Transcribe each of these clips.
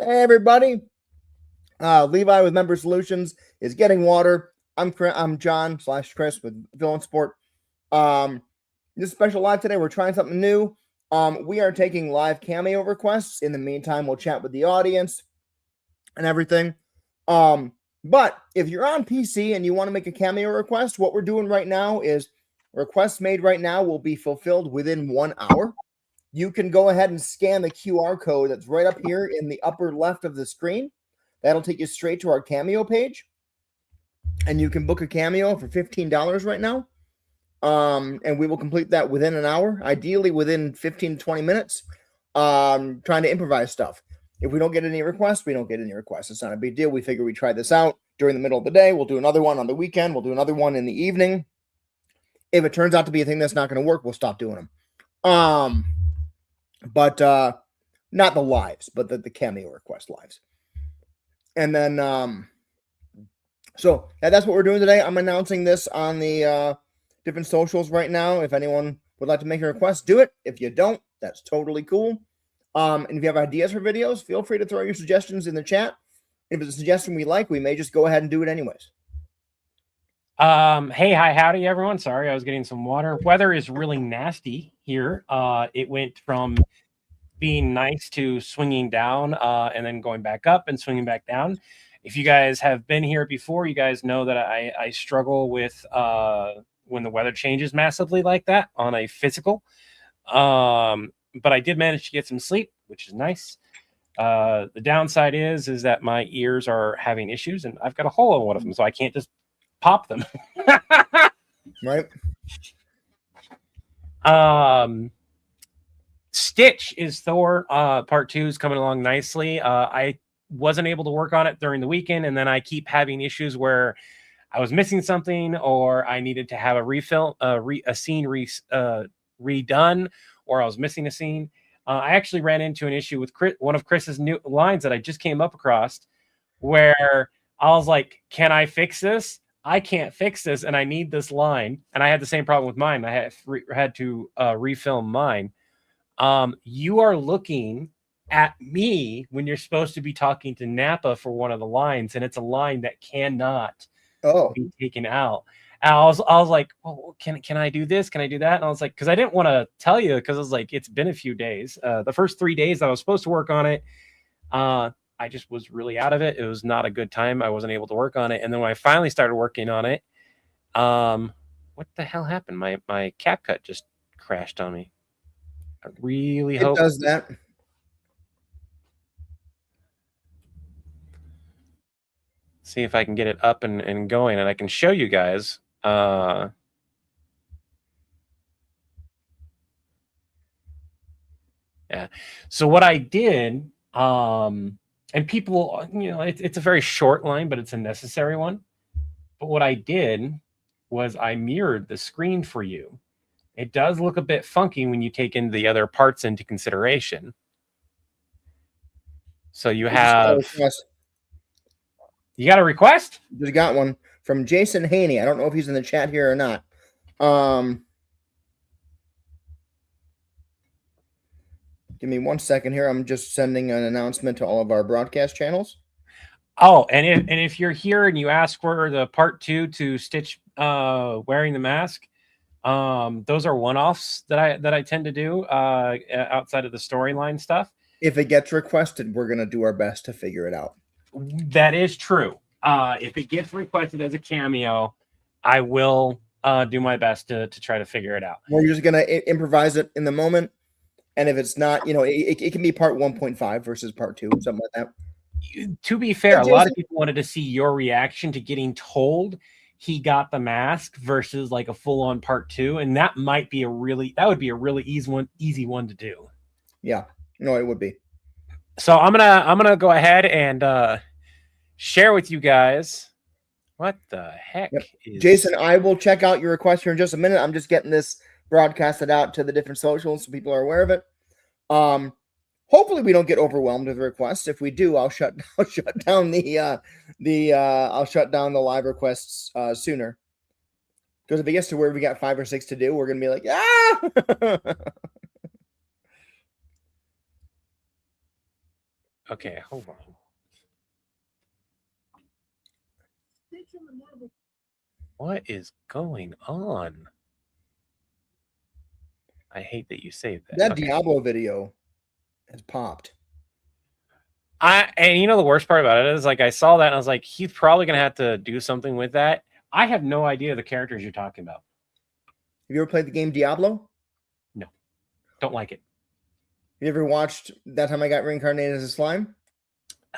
Hey everybody, Levi with Member Solutions is getting water. I'm John / Chris with Villain Sport. This special live today. We're trying something new. We are taking live Cameo requests. In the meantime, we'll chat with the audience and everything. But if you're on PC and you want to make a Cameo request, what we're doing right now is requests made right now will be fulfilled within 1 hour. You can go ahead and scan the QR code that's right up here in the upper left of the screen. That'll take you straight to our Cameo page. And you can book a Cameo for $15 right now. And we will complete that within an hour, ideally within 15 to 20 minutes, trying to improvise stuff. If we don't get any requests, we don't get any requests. It's not a big deal. We figure we try this out during the middle of the day. We'll do another one on the weekend. We'll do another one in the evening. If it turns out to be a thing that's not going to work, we'll stop doing them. But not the lives, but the Cameo request lives. And then, so that's what we're doing today. I'm announcing this on the different socials right now. If anyone would like to make a request, do it. If you don't, that's totally cool. And if you have ideas for videos, feel free to throw your suggestions in the chat. If it's a suggestion we like, we may just go ahead and do it anyways. Hey, hi, howdy, everyone. Sorry, I was getting some water. Weather is really nasty here. It went from being nice to swinging down and then going back up and swinging back down. If you guys have been here before, you guys know that I struggle with when the weather changes massively like that on a physical. But I did manage to get some sleep, which is nice. The downside is that my ears are having issues, and I've got a hole in one of them, so I can't just pop them. Right. Stitch is Thor. Part 2 is coming along nicely. I wasn't able to work on it during the weekend, and then I keep having issues where I was missing something, or I needed to have a refill, a scene redone, or I was missing a scene. I actually ran into an issue with one of Chris's new lines that I just came up across, where I was like, "Can I fix this? I can't fix this, and I need this line." And I had the same problem with mine. I had to refilm mine. You are looking at me when you're supposed to be talking to Napa for one of the lines, and it's a line that cannot be taken out. And I was like, well, can I do this? Can I do that? And I was like, because I didn't want to tell you, because I was like, it's been a few days. The first 3 days that I was supposed to work on it, I just was really out of it. It was not a good time. I wasn't able to work on it. And then when I finally started working on it, what the hell happened? My CapCut just crashed on me. I really hope it does that. See if I can get it up and going, and I can show you guys. Yeah. So what I did, and people, it's a very short line, but it's a necessary one. But what I did was I mirrored the screen for you. It does look a bit funky when you take in the other parts into consideration. So you have... You got a request? Just got one from Jason Haney. I don't know if he's in the chat here or not. Give me 1 second here. I'm just sending an announcement to all of our broadcast channels. Oh, and if you're here and you ask for the part 2 to Stitch wearing the mask, those are one-offs that I tend to do outside of the storyline stuff. If it gets requested, we're gonna do our best to figure it out. That is true. If it gets requested as a cameo, I will do my best to try to figure it out. We're just gonna improvise it in the moment, and if it's not, it can be part 1.5 versus part 2, something like that. To be fair, a lot of people wanted to see your reaction to getting told he got the mask versus like a full-on part 2, and that would be a really easy one to do. Yeah, no, it would be. So I'm gonna go ahead and share with you guys what the heck is... Jason, I will check out your request here in just a minute. I'm just getting this broadcasted out to the different socials so people are aware of it. Hopefully we don't get overwhelmed with requests. If we do, I'll shut down the live requests sooner. Because if it gets to where we got 5 or 6 to do, we're gonna be like, ah. Okay, hold on. What is going on? I hate that you saved that. That Okay. Diablo video has popped. And you know the worst part about it is, like, I saw that and I was like, he's probably gonna have to do something with that. I have no idea the characters you're talking about. Have you ever played the game Diablo? No, don't like it. Have you ever watched That Time I Got Reincarnated as a Slime?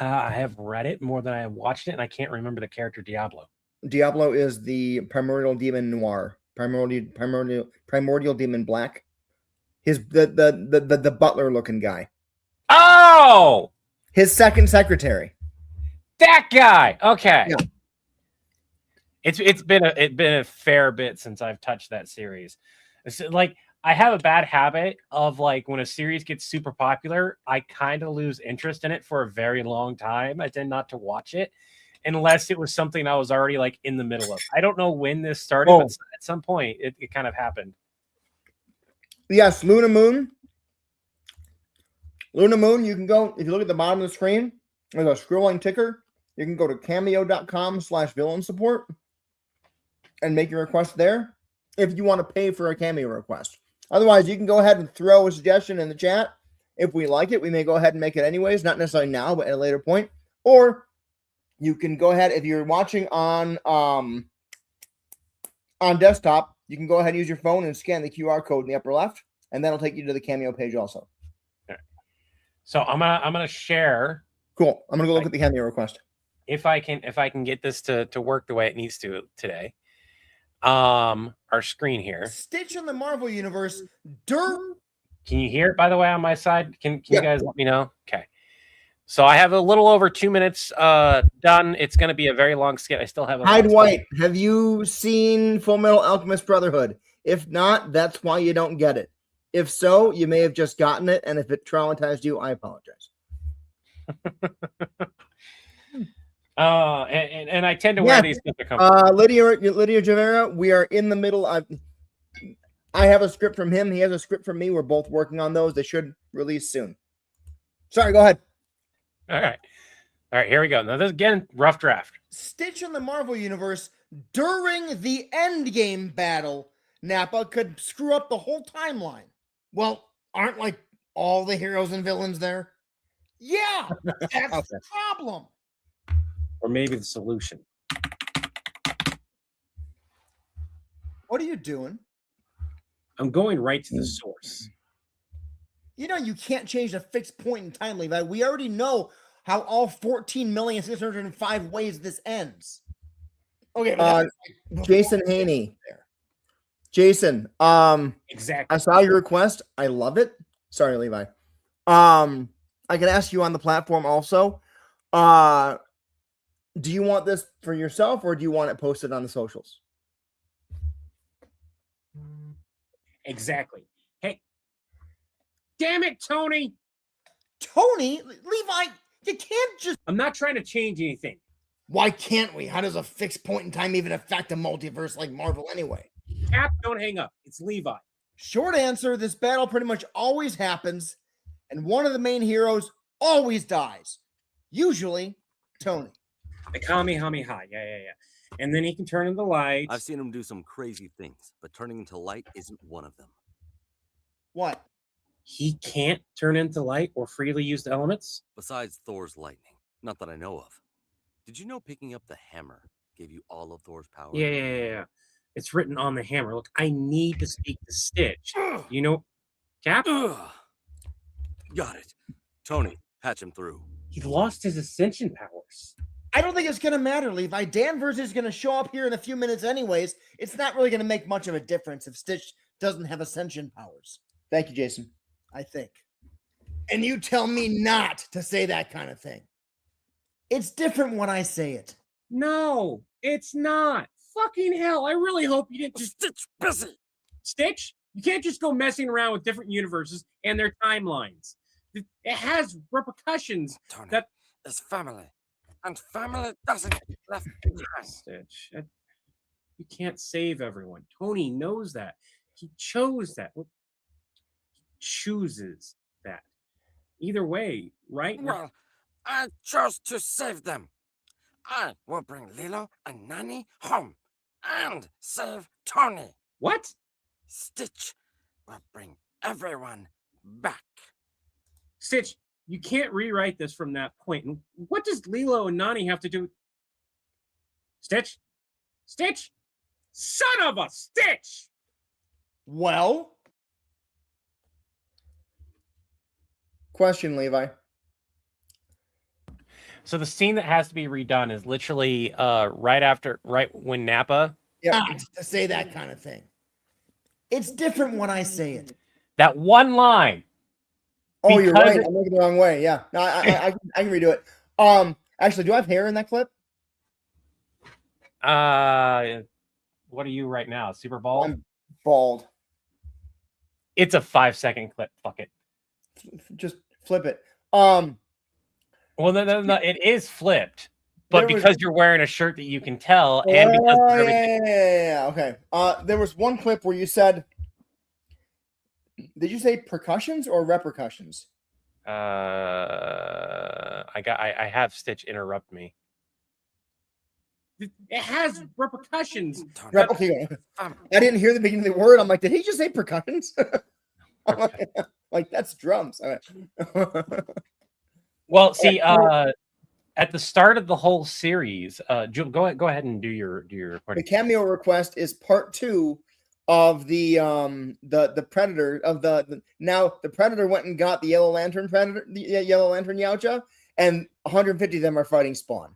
I have read it more than I have watched it, and I can't remember the character Diablo. Diablo is the primordial demon noir, primordial demon black. The butler looking guy. Oh, His second secretary. that guy. Okay. Yeah. It's been a fair bit since I've touched that series. It's like, I have a bad habit of, like, when a series gets super popular, I kind of lose interest in it for a very long time. I tend not to watch it unless it was something I was already, like, in the middle of. I don't know when this started, but at some point it kind of happened. Yes, Luna Moon. Luna Moon, you can go, if you look at the bottom of the screen, there's a scrolling ticker. You can go to cameo.com/villain support and make your request there if you want to pay for a Cameo request. Otherwise, you can go ahead and throw a suggestion in the chat. If we like it, we may go ahead and make it anyways, not necessarily now, but at a later point. Or you can go ahead, if you're watching on desktop, you can go ahead and use your phone and scan the QR code in the upper left, and that'll take you to the Cameo page also. Okay. So I'm gonna share. Cool. I'm gonna go look at the Cameo request. If I can get this to work the way it needs to today. Our screen here. Stitch in the Marvel Universe. Can you hear it, by the way, on my side? Can you guys let me know? Okay. So I have a little over 2 minutes done. It's going to be a very long skit. I still have a Hyde White. Have you seen Full Metal Alchemist Brotherhood? If not, that's why you don't get it. If so, you may have just gotten it, and if it traumatized you, I apologize. And I tend to wear these at the company. Lydia Javera, we are in the middle of. I have a script from him. He has a script from me. We're both working on those. They should release soon. Sorry, go ahead. All right, here we go. Now this again, rough draft. Stitch in the Marvel Universe during the Endgame battle. Nappa could screw up the whole timeline. Well, aren't like all the heroes and villains there? Yeah, that's the problem. Or maybe the solution. What are you doing? I'm going right to the source. You know you can't change a fixed point in time, Levi. We already know how all 14,605 ways this ends. Okay, Jason Haney. Jason, exactly. I saw your request. I love it. Sorry, Levi. I can ask you on the platform also. Do you want this for yourself, or do you want it posted on the socials? Exactly. Hey, damn it, Tony. Tony, Levi, you can't just. I'm not trying to change anything. Why can't we? How does a fixed point in time even affect a multiverse like Marvel anyway? Cap, don't hang up. It's Levi. Short answer, this battle pretty much always happens, and one of the main heroes always dies. Usually, Tony. The Kamehameha. Yeah. And then he can turn into light. I've seen him do some crazy things, but turning into light isn't one of them. What? He can't turn into light or freely use the elements? Besides Thor's lightning. Not that I know of. Did you know picking up the hammer gave you all of Thor's power? Yeah. It's written on the hammer. Look, I need to speak to Stitch. You know, Cap? Got it. Tony, patch him through. He lost his ascension powers. I don't think it's going to matter, Levi. Danvers is going to show up here in a few minutes anyways. It's not really going to make much of a difference if Stitch doesn't have ascension powers. Thank you, Jason. I think. And you tell me not to say that kind of thing. It's different when I say it. No, it's not. Fucking hell. I really hope you didn't just Stitch busy. Stitch, you can't just go messing around with different universes and their timelines. It has repercussions. Tony, that it's family. And family doesn't get left behind. Stitch, you can't save everyone. Tony knows that. He chose that. He chooses that. Either way, right? Well, I chose to save them. I will bring Lilo and Nani home and save Tony. What? Stitch will bring everyone back. Stitch, you can't rewrite this from that point. And what does Lilo and Nani have to do? Stitch? Stitch? Son of a Stitch! Well, question, Levi. So the scene that has to be redone is literally right when Nappa. Yeah, to say that kind of thing. It's different when I say it. That one line. Oh, you're right. I'm looking the wrong way. Yeah, no, I can redo it. Actually, do I have hair in that clip? What are you right now? Super bald? I'm bald. It's a 5-second clip. Fuck it. Just flip it. Well, no, it is flipped, but because you're wearing a shirt that you can tell, and because of everything. Yeah, okay. There was one clip where you said, did you say percussions or repercussions? I have Stitch interrupt me. It has repercussions. Okay. I didn't hear the beginning of the word. I'm like, did he just say percussions? like that's drums. Well, see, at the start of the whole series, go ahead and do your recording. The cameo request is part 2 of the Predator of now the Predator went and got the Yellow Lantern Predator, the Yellow Lantern Yautja, and 150 of them are fighting Spawn.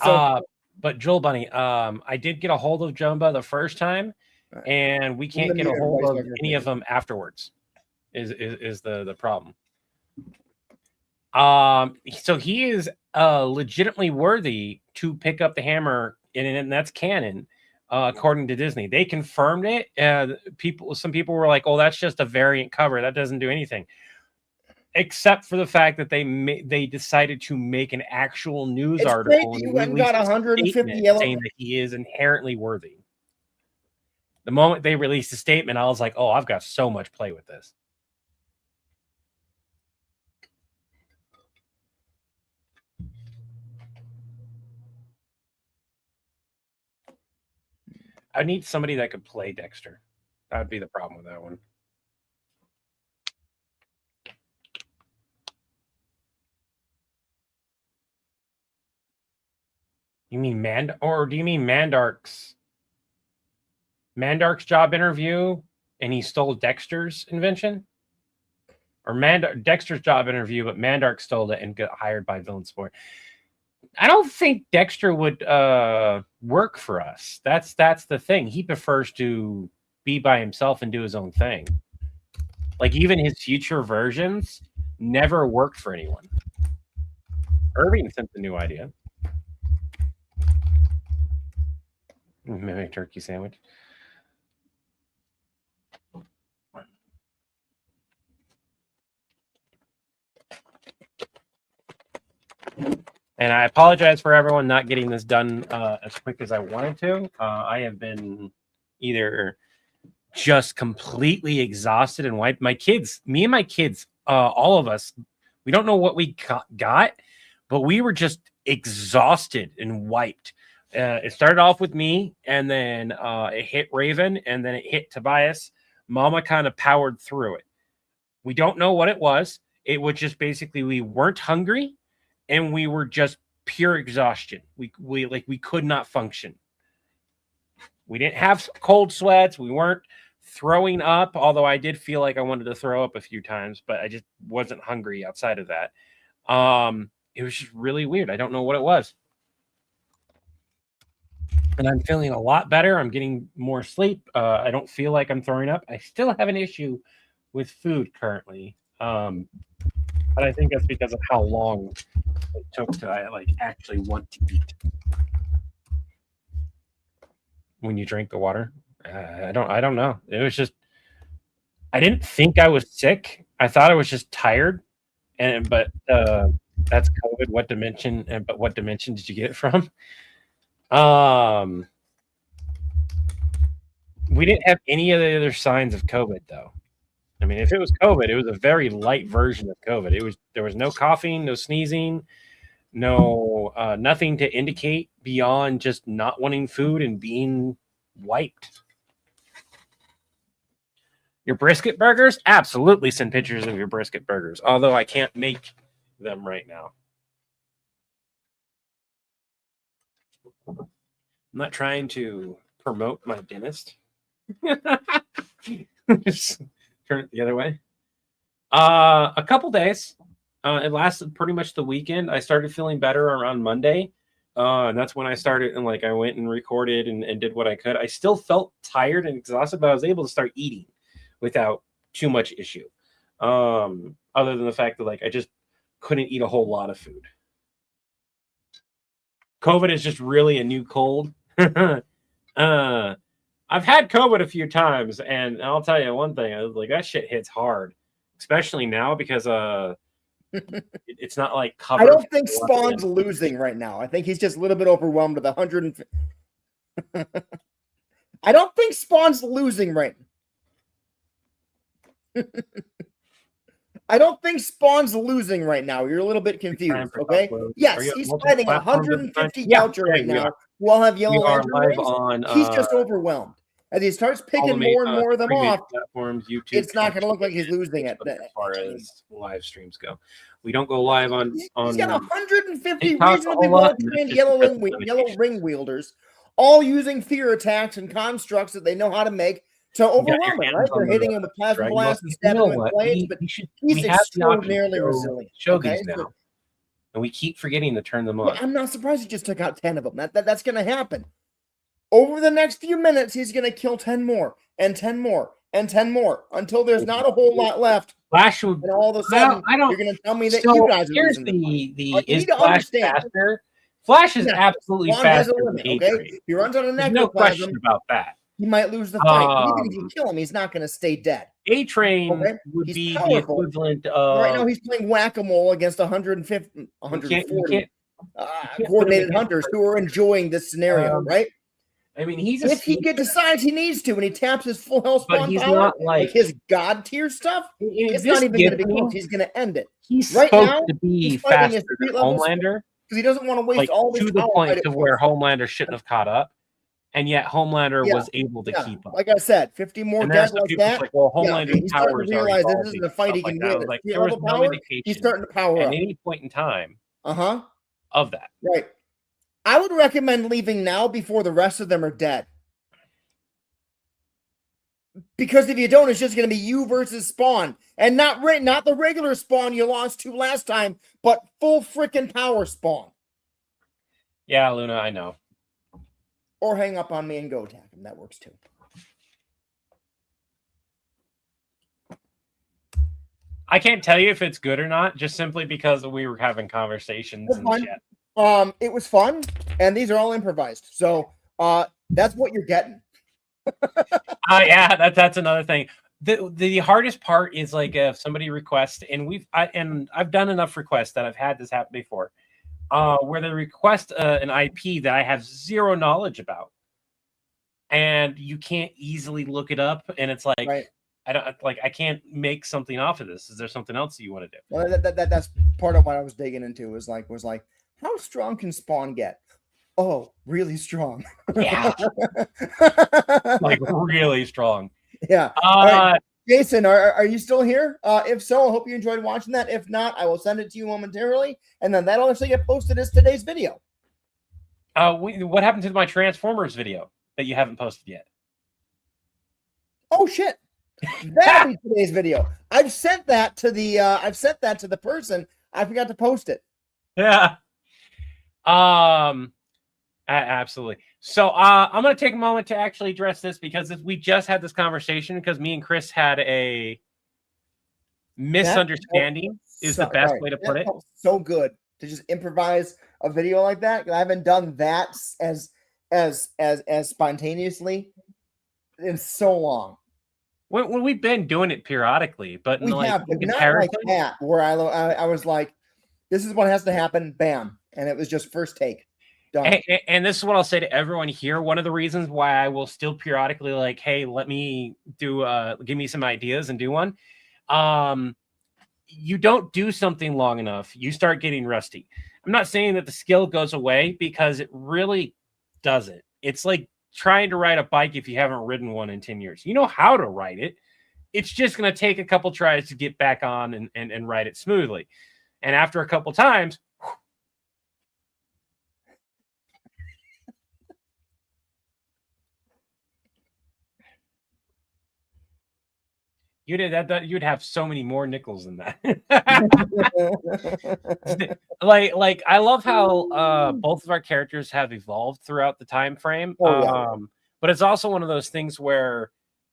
So, but Joel Bunny, I did get a hold of Jumba the first time, and we can't get a hold of any of them afterwards. Is the problem? So he is legitimately worthy to pick up the hammer, and that's canon, according to Disney. They confirmed it. Some people were like, "Oh, that's just a variant cover. That doesn't do anything." Except for the fact that they decided to make an actual news article and went and got 150 yellow saying that he is inherently worthy. The moment they released a statement, I was like, "Oh, I've got so much play with this." I need somebody that could play Dexter. That would be the problem with that one. You mean do you mean Mandark's job interview and he stole Dexter's invention? Or Dexter's job interview, but Mandark stole it and got hired by Villain Sport. I don't think Dexter would work for us. That's the thing. He prefers to be by himself and do his own thing. Like even his future versions never worked for anyone. Irving sent the new idea. Maybe a turkey sandwich. And I apologize for everyone not getting this done as quick as I wanted to. I have been either just completely exhausted and wiped. Me and my kids, all of us, we don't know what we got, but we were just exhausted and wiped. It started off with me, and then it hit Raven, and then it hit Tobias. Mama kind of powered through it. We don't know what it was. It was just basically we weren't hungry, and we were just pure exhaustion. We could not function. We didn't have cold sweats. We weren't throwing up, although I did feel like I wanted to throw up a few times, but I just wasn't hungry outside of that. It was just really weird. I don't know what it was. And I'm feeling a lot better. I'm getting more sleep. I don't feel like I'm throwing up. I still have an issue with food currently. But I think that's because of how long it took to actually want to eat. When you drink the water, I don't know. It was just I didn't think I was sick. I thought I was just tired. But that's COVID. What dimension? But what dimension did you get it from? We didn't have any of the other signs of COVID though. I mean, if it was COVID, it was a very light version of COVID. There was no coughing, no sneezing, no nothing to indicate beyond just not wanting food and being wiped. Your brisket burgers? Absolutely send pictures of your brisket burgers, although I can't make them right now. I'm not trying to promote my dentist. Just turn it the other way. A couple days. It lasted pretty much the weekend. I started feeling better around Monday. And that's when I started, and I went and recorded and did what I could. I still felt tired and exhausted, but I was able to start eating without too much issue. Other than the fact that I just couldn't eat a whole lot of food. COVID is just really a new cold. I've had COVID a few times, and I'll tell you one thing: that shit hits hard, especially now because it's not covered. I don't think Spawn's losing right now. I think he's just a little bit overwhelmed with 150. I don't think Spawn's losing right now. I don't think Spawn's losing right now. You're a little bit confused, okay? Yes, he's fighting 150 Goucher right now. We'll have Yellow Lantern. He's just overwhelmed. As he starts picking more and more of them off, platforms, YouTube, it's not going to look like he's losing it. As far as live streams go, we don't go live on. He's got 150 reasonably well-trained yellow ring wielders, all using fear attacks and constructs that they know how to make to overwhelm him, right? They're hitting him with plasma blasts and stabbing him with blades, but he's extraordinarily resilient. Show these now. And we keep forgetting to turn them on. I'm not surprised he just took out 10 of them. That's going to happen. Over the next few minutes, he's going to kill 10 more, and 10 more, and 10 more, until there's not a whole lot left. Flash would, and all of a sudden, you're going to tell me that you guys are losing is Flash faster? Flash is absolutely faster than okay? He runs out of necroplasm. No question about that. He might lose the fight. Even if you kill him, he's not going to stay dead. A-Train would be the equivalent of... Right now, he's playing whack-a-mole against 140 coordinated hunters who are enjoying this scenario, right? I mean, if he decides he needs to, and he taps his full health spawn power, not his god tier stuff, it's not even going to be close. He's going to end it. He's right supposed now, to be faster than Homelander because he doesn't want to waste all this to the point to where Homelander shouldn't have caught up, and yet Homelander was able to keep up. Like I said, 50 more deaths like that. Homelander's power is realize this isn't a fight he can win. There was no indication he's starting to power at up any point in time. Of that, right. I would recommend leaving now before the rest of them are dead. Because if you don't, it's just going to be you versus Spawn. And not the regular Spawn you lost to last time, but full freaking power Spawn. Yeah, Luna, I know. Or hang up on me and go attack him. That works too. I can't tell you if it's good or not, just simply because we were having conversations and shit. It was fun, and these are all improvised. So that's what you're getting. Yeah, that's another thing. The hardest part is if somebody requests, and I've done enough requests that I've had this happen before, where they request an IP that I have zero knowledge about, and you can't easily look it up, and it's right. I can't make something off of this. Is there something else that you want to do? Well, that's part of what I was digging into. Was like. How strong can Spawn get? Oh, really strong. Yeah. Really strong. Yeah. Right. Jason, are you still here? If so, I hope you enjoyed watching that. If not, I will send it to you momentarily. And then that'll actually get posted as today's video. What happened to my Transformers video that you haven't posted yet? Oh, shit. That'll be today's video. I've sent that to the person. I forgot to post it. Yeah. Absolutely. So I'm going to take a moment to actually address this because we just had this conversation because me and Chris had a misunderstanding is the best way to put it. So good to just improvise a video like that. I haven't done that as spontaneously in so long. When we've been doing it periodically, but we have, but not like that. Where I was like, this is what has to happen. Bam. And it was just first take. Done. And this is what I'll say to everyone here. One of the reasons why I will still periodically hey, let me do, give me some ideas and do one you don't do something long enough, you start getting rusty. I'm not saying that the skill goes away, because it really doesn't. It's like trying to ride a bike if you haven't ridden one in 10 years. You know how to ride it. It's just going to take a couple tries to get back on and ride it smoothly. And after a couple times, you'd have so many more nickels than that. like I love how both of our characters have evolved throughout the time frame. But it's also one of those things where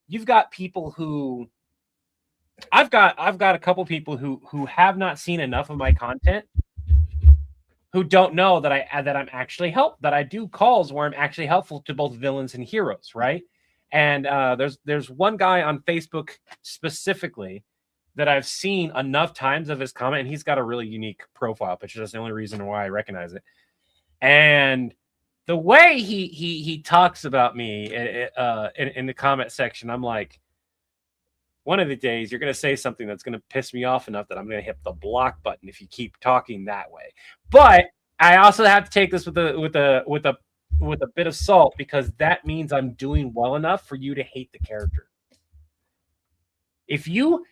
you've got people who I've got a couple people who have not seen enough of my content, who don't know that I'm actually that I do calls where I'm actually helpful to both villains and heroes, right? And there's one guy on Facebook specifically that I've seen enough times of his comment, and he's got a really unique profile picture. That's the only reason why I recognize it. And the way he talks about me in the comment section, I'm like, one of the days you're going to say something that's going to piss me off enough that I'm going to hit the block button if you keep talking that way. But I also have to take this with a bit of salt, because that means I'm doing well enough for you to hate the character. If you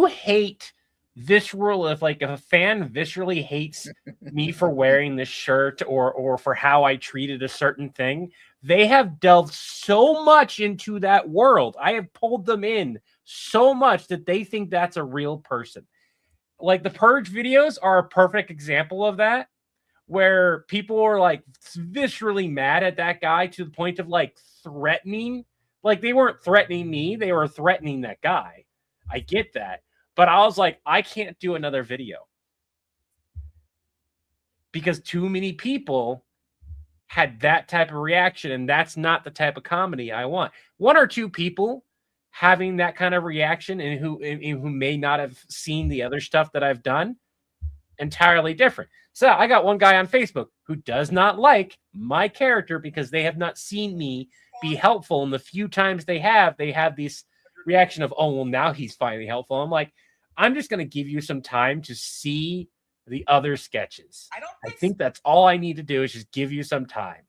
hate visceral, if a fan viscerally hates me for wearing this shirt or for how I treated a certain thing, they have delved so much into that world. I have pulled them in so much that they think that's a real person. Like the Purge videos are a perfect example of that, where people are like viscerally mad at that guy to the point of like threatening. Like they weren't threatening me, they were threatening that guy. I get that. But I was like, I can't do another video because too many people had that type of reaction, and that's not the type of comedy I want. One or two people having that kind of reaction and who may not have seen the other stuff that I've done, entirely different. So I got one guy on Facebook who does not like my character because they have not seen me be helpful. And the few times they have this reaction of, oh, well, now he's finally helpful. I'm like, I'm just going to give you some time to see the other sketches. I think that's all I need to do is just give you some time.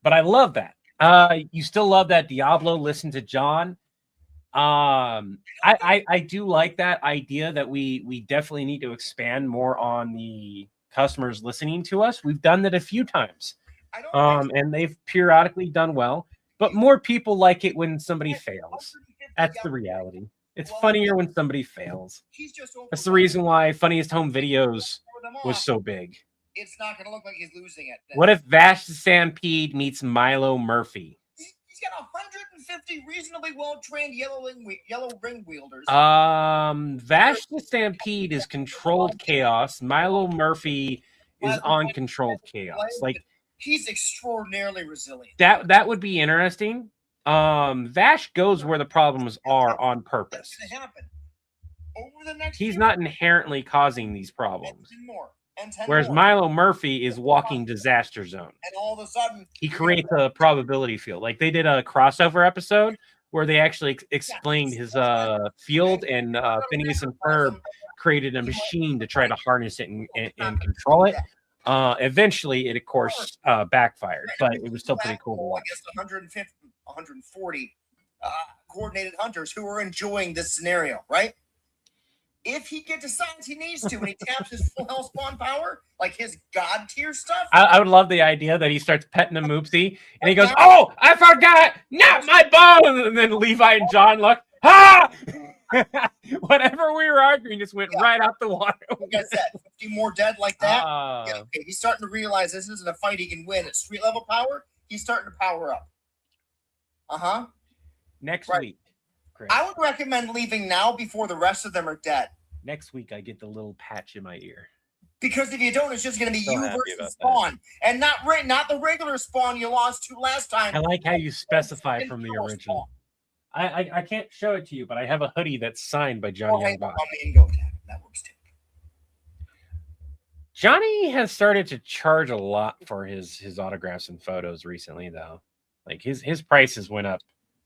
But I love that. You still love that Diablo listen to John. I do like that idea that we definitely need to expand more on the customers listening to us. We've done that a few times. And they've periodically done well, but more people like it when somebody fails. That's the reality. It's funnier when somebody fails. That's the reason why Funniest Home Videos was so big. It's not going to look like he's losing it. What if Vash the Stampede meets Milo Murphy? He's got 150 reasonably well-trained yellow ring wielders. Vash the Stampede is controlled chaos. Milo Murphy is on controlled chaos. Like he's extraordinarily resilient. That would be interesting. Vash goes where the problems are on purpose. He's not inherently causing these problems. Whereas Milo Murphy is walking disaster zone. And all of a sudden, he creates a probability field. Like they did a crossover episode where they actually explained his field, and Phineas and Ferb created a machine to try to harness it and control it. Eventually, it, of course, backfired, but it was still pretty cool to watch. 140 coordinated hunters who are enjoying this scenario, right? If he decides he needs to, and he taps his full health spawn power, like his god tier stuff. I would love the idea that he starts petting a Moopsie, and he goes, "Oh, I forgot, not my bone!" And then Levi and John look, "Ha!" Whatever we were arguing just went right out the water. Like I said, 50 more dead like that. Okay, he's starting to realize this isn't a fight he can win at street level power. He's starting to power up. Next week, Chris. I would recommend leaving now before the rest of them are dead. Next week, I get the little patch in my ear. Because if you don't, it's just going to be you versus Spawn, and not the regular Spawn you lost to last time. I like how you specify from the original. I can't show it to you, but I have a hoodie that's signed by Johnny Youngbox. That works too. Johnny has started to charge a lot for his autographs and photos recently, though. Like his prices went up.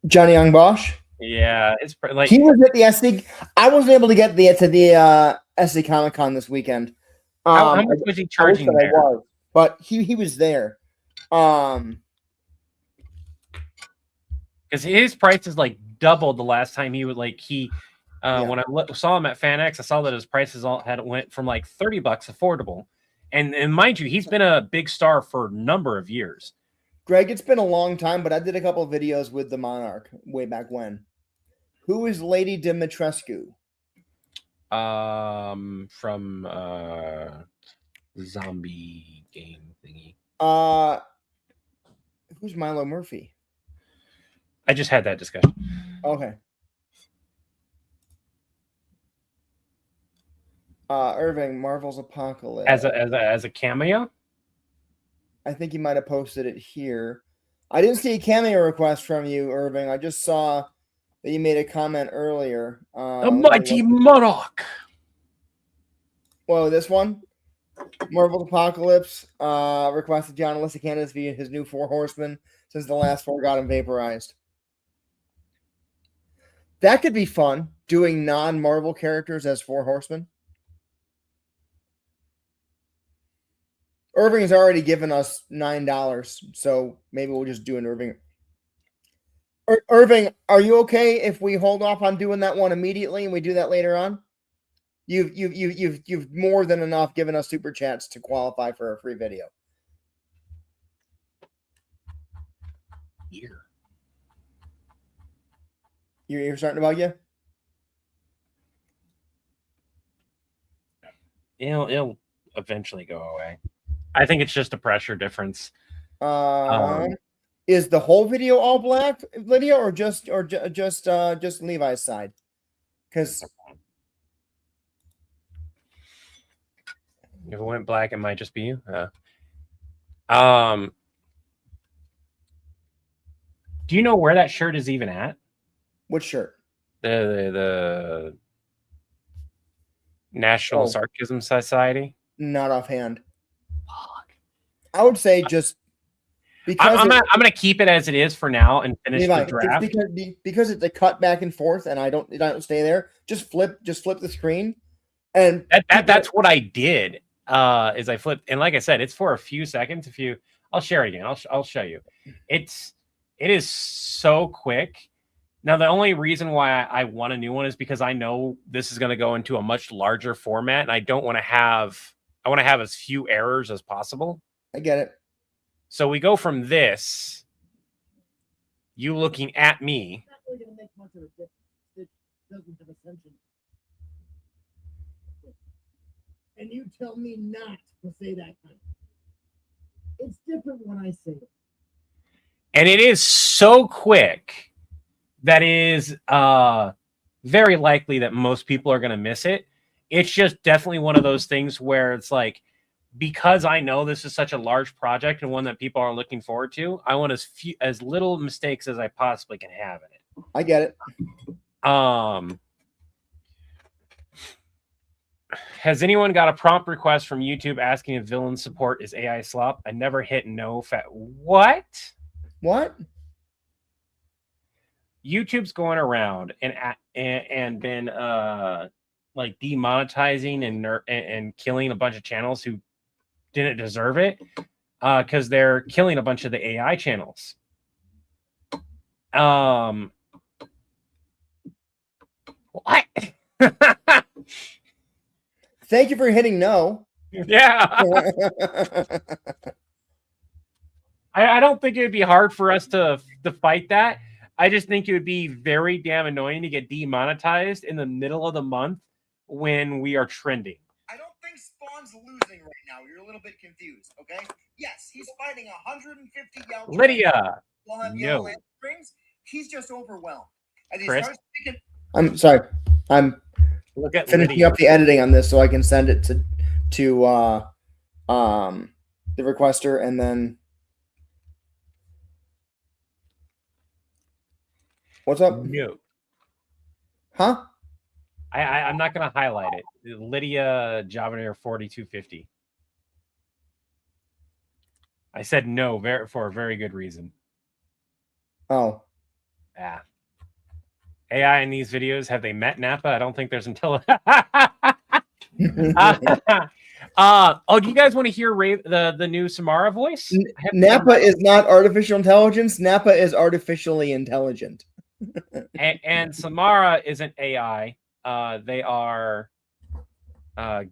Johnny Young Bosch? Yeah, it's like He was at the SC. I wasn't able to get to the SC Comic Con this weekend. how much was he I wish charging that I there? was, but he was there. Because his price is like doubled the last time he would Yeah. when I saw him at FanX, I saw that his prices all had went from like $30 affordable, and mind you, he's been a big star for a number of years. Greg, it's been a long time, but I did a couple of videos with the Monarch way back when. Who is Lady Dimitrescu? From zombie game thingy. Who's Milo Murphy? I just had that discussion. Okay. Irving, Marvel's Apocalypse. As a cameo. I think you might have posted it here. I didn't see a cameo request from you, Irving. I just saw that you made a comment earlier. The Mighty Monarch. Whoa, this one? Marvel's Apocalypse requested John Alyssa candidates via his new 4 horsemen since the last 4 got him vaporized. That could be fun, doing non-Marvel characters as 4 horsemen. Irving has already given us $9, so maybe we'll just do an Irving. Irving, are you okay if we hold off on doing that one immediately and we do that later on? You've more than enough given us super chats to qualify for a free video. Here. You're starting to bug you? It'll eventually go away. I think it's just a pressure difference. Is the whole video all black, Lydia, or just Levi's side? Because if it went black, it might just be you. Do you know where that shirt is even at? What shirt? The National Sarcasm Society. Not offhand. I would say just because I'm gonna keep it as it is for now and finish Levi, the draft. Because it's a cut back and forth, and I don't stay there. Just flip the screen, and that's what I did. Is I flipped, and like I said, it's for a few seconds. I'll share it again. I'll show you. It is so quick. Now, the only reason why I want a new one is because I know this is going to go into a much larger format, and I want to have as few errors as possible. I get it. So we go from this, you looking at me. Not really going to make much of a difference. It doesn't have ascension. And you tell me not to say that kind. It's different when I say it. And it is so quick that is very likely that most people are going to miss it. It's just definitely one of those things where it's like, because I know this is such a large project and one that people are looking forward to, I want as little mistakes as I possibly can have in it. I get it. Has anyone got a prompt request from YouTube asking if villain support is AI slop? I never hit no What? YouTube's going around and been like demonetizing and killing a bunch of channels who didn't deserve it because they're killing a bunch of the AI channels. What? Thank you for hitting no. Yeah. I don't think it would be hard for us to fight that. I just think it would be very damn annoying to get demonetized in the middle of the month when we are trending. I don't think Spawn's losing right now. You're a little bit confused, okay? Yes, he's fighting 150 yellow. Lydia. No. Strings. He's just overwhelmed. As he Chris? starts speaking, I'm sorry. I'm finishing up the editing on this so I can send it to the requester, and then what's up? No. Huh? I'm not going to highlight it. Lydia Javaner 4250. I said no for a very good reason. Oh. Yeah. AI in these videos, have they met Nappa? I don't think there's until. Oh, do you guys want to hear the new Samara voice? Nappa is not artificial intelligence. Nappa is artificially intelligent. and Samara isn't AI. They are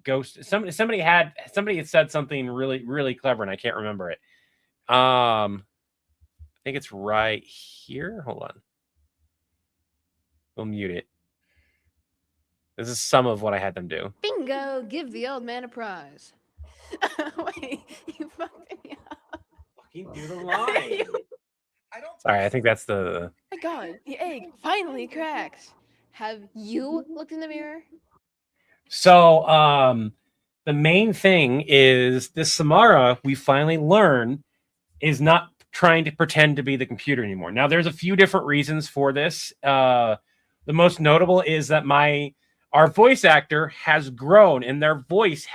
ghost. Somebody had said something really clever, and I can't remember it. I think it's right here. Hold on. We'll mute it. This is some of what I had them do. Bingo! Give the old man a prize. Wait, you fucked me up. Fucking do the line. Sorry, I think that's the. My God, the egg finally cracks. Have you looked in the mirror? So, the main thing is this Samara, we finally learn, is not trying to pretend to be the computer anymore. Now, there's a few different reasons for this. The most notable is that our voice actor has grown, and their voice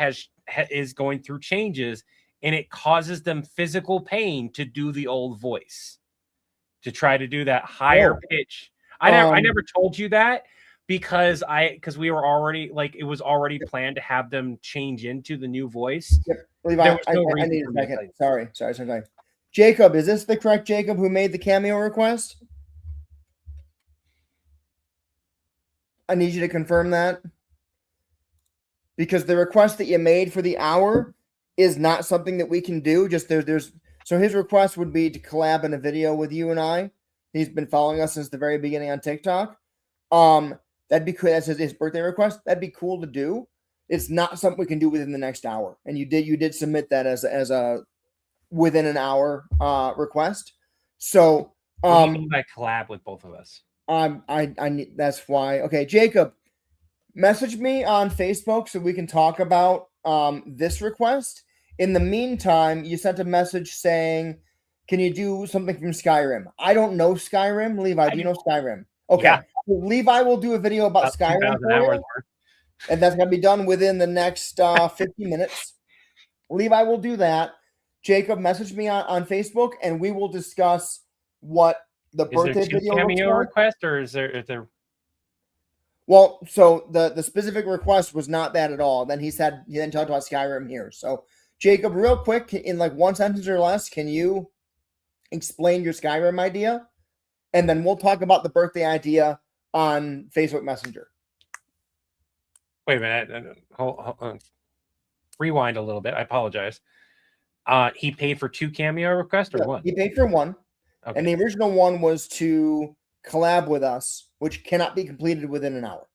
is going through changes, and it causes them physical pain to do the old voice, to try to do that higher pitch. I never told you that because we were already it was already planned to have them change into the new voice. Yep. Levi, I need a second. Sorry. Jacob, is this the correct Jacob who made the Cameo request? I need you to confirm that. Because the request that you made for the hour is not something that we can do. Just so his request would be to collab in a video with you and I. He's been following us since the very beginning on TikTok. That'd be cool. That's his birthday request. That'd be cool to do. It's not something we can do within the next hour. And you did submit that as a within an hour request. So I collab with both of us. I need, that's why. Okay, Jacob, message me on Facebook so we can talk about this request. In the meantime, you sent a message saying, can you do something from Skyrim? I don't know Skyrim. Levi, do you know Skyrim? Okay. Yeah. Well, Levi will do a video about Skyrim for you, and that's going to be done within the next 50 minutes. Levi will do that. Jacob, message me on Facebook, and we will discuss what the birthday video Cameo request, or is there? Well, so the specific request was not that at all. Then he then talked about Skyrim here. So Jacob, real quick, in like one sentence or less, can you explain your Skyrim idea? And then we'll talk about the birthday idea on Facebook Messenger. Wait a minute. Hold on. Rewind a little bit. I apologize. He paid for 2 Cameo requests or one? He paid for one. Okay. And the original one was to collab with us, which cannot be completed within an hour.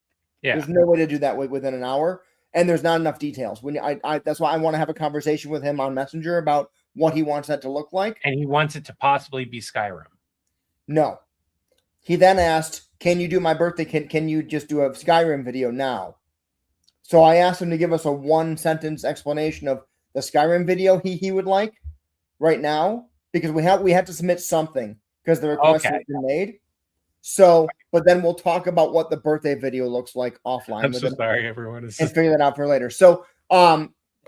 Yeah. There's no way to do that within an hour. And there's not enough details. That's why I want to have a conversation with him on Messenger about what he wants that to look like. And he wants it to possibly be Skyrim. No. He then asked, can you do my birthday? Can you just do a Skyrim video now? So I asked him to give us a 1-sentence explanation of the Skyrim video he would like right now, because we had to submit something because the request has been made. So, but then we'll talk about what the birthday video looks like offline. I'm so sorry, everyone. And figure that out for later. So,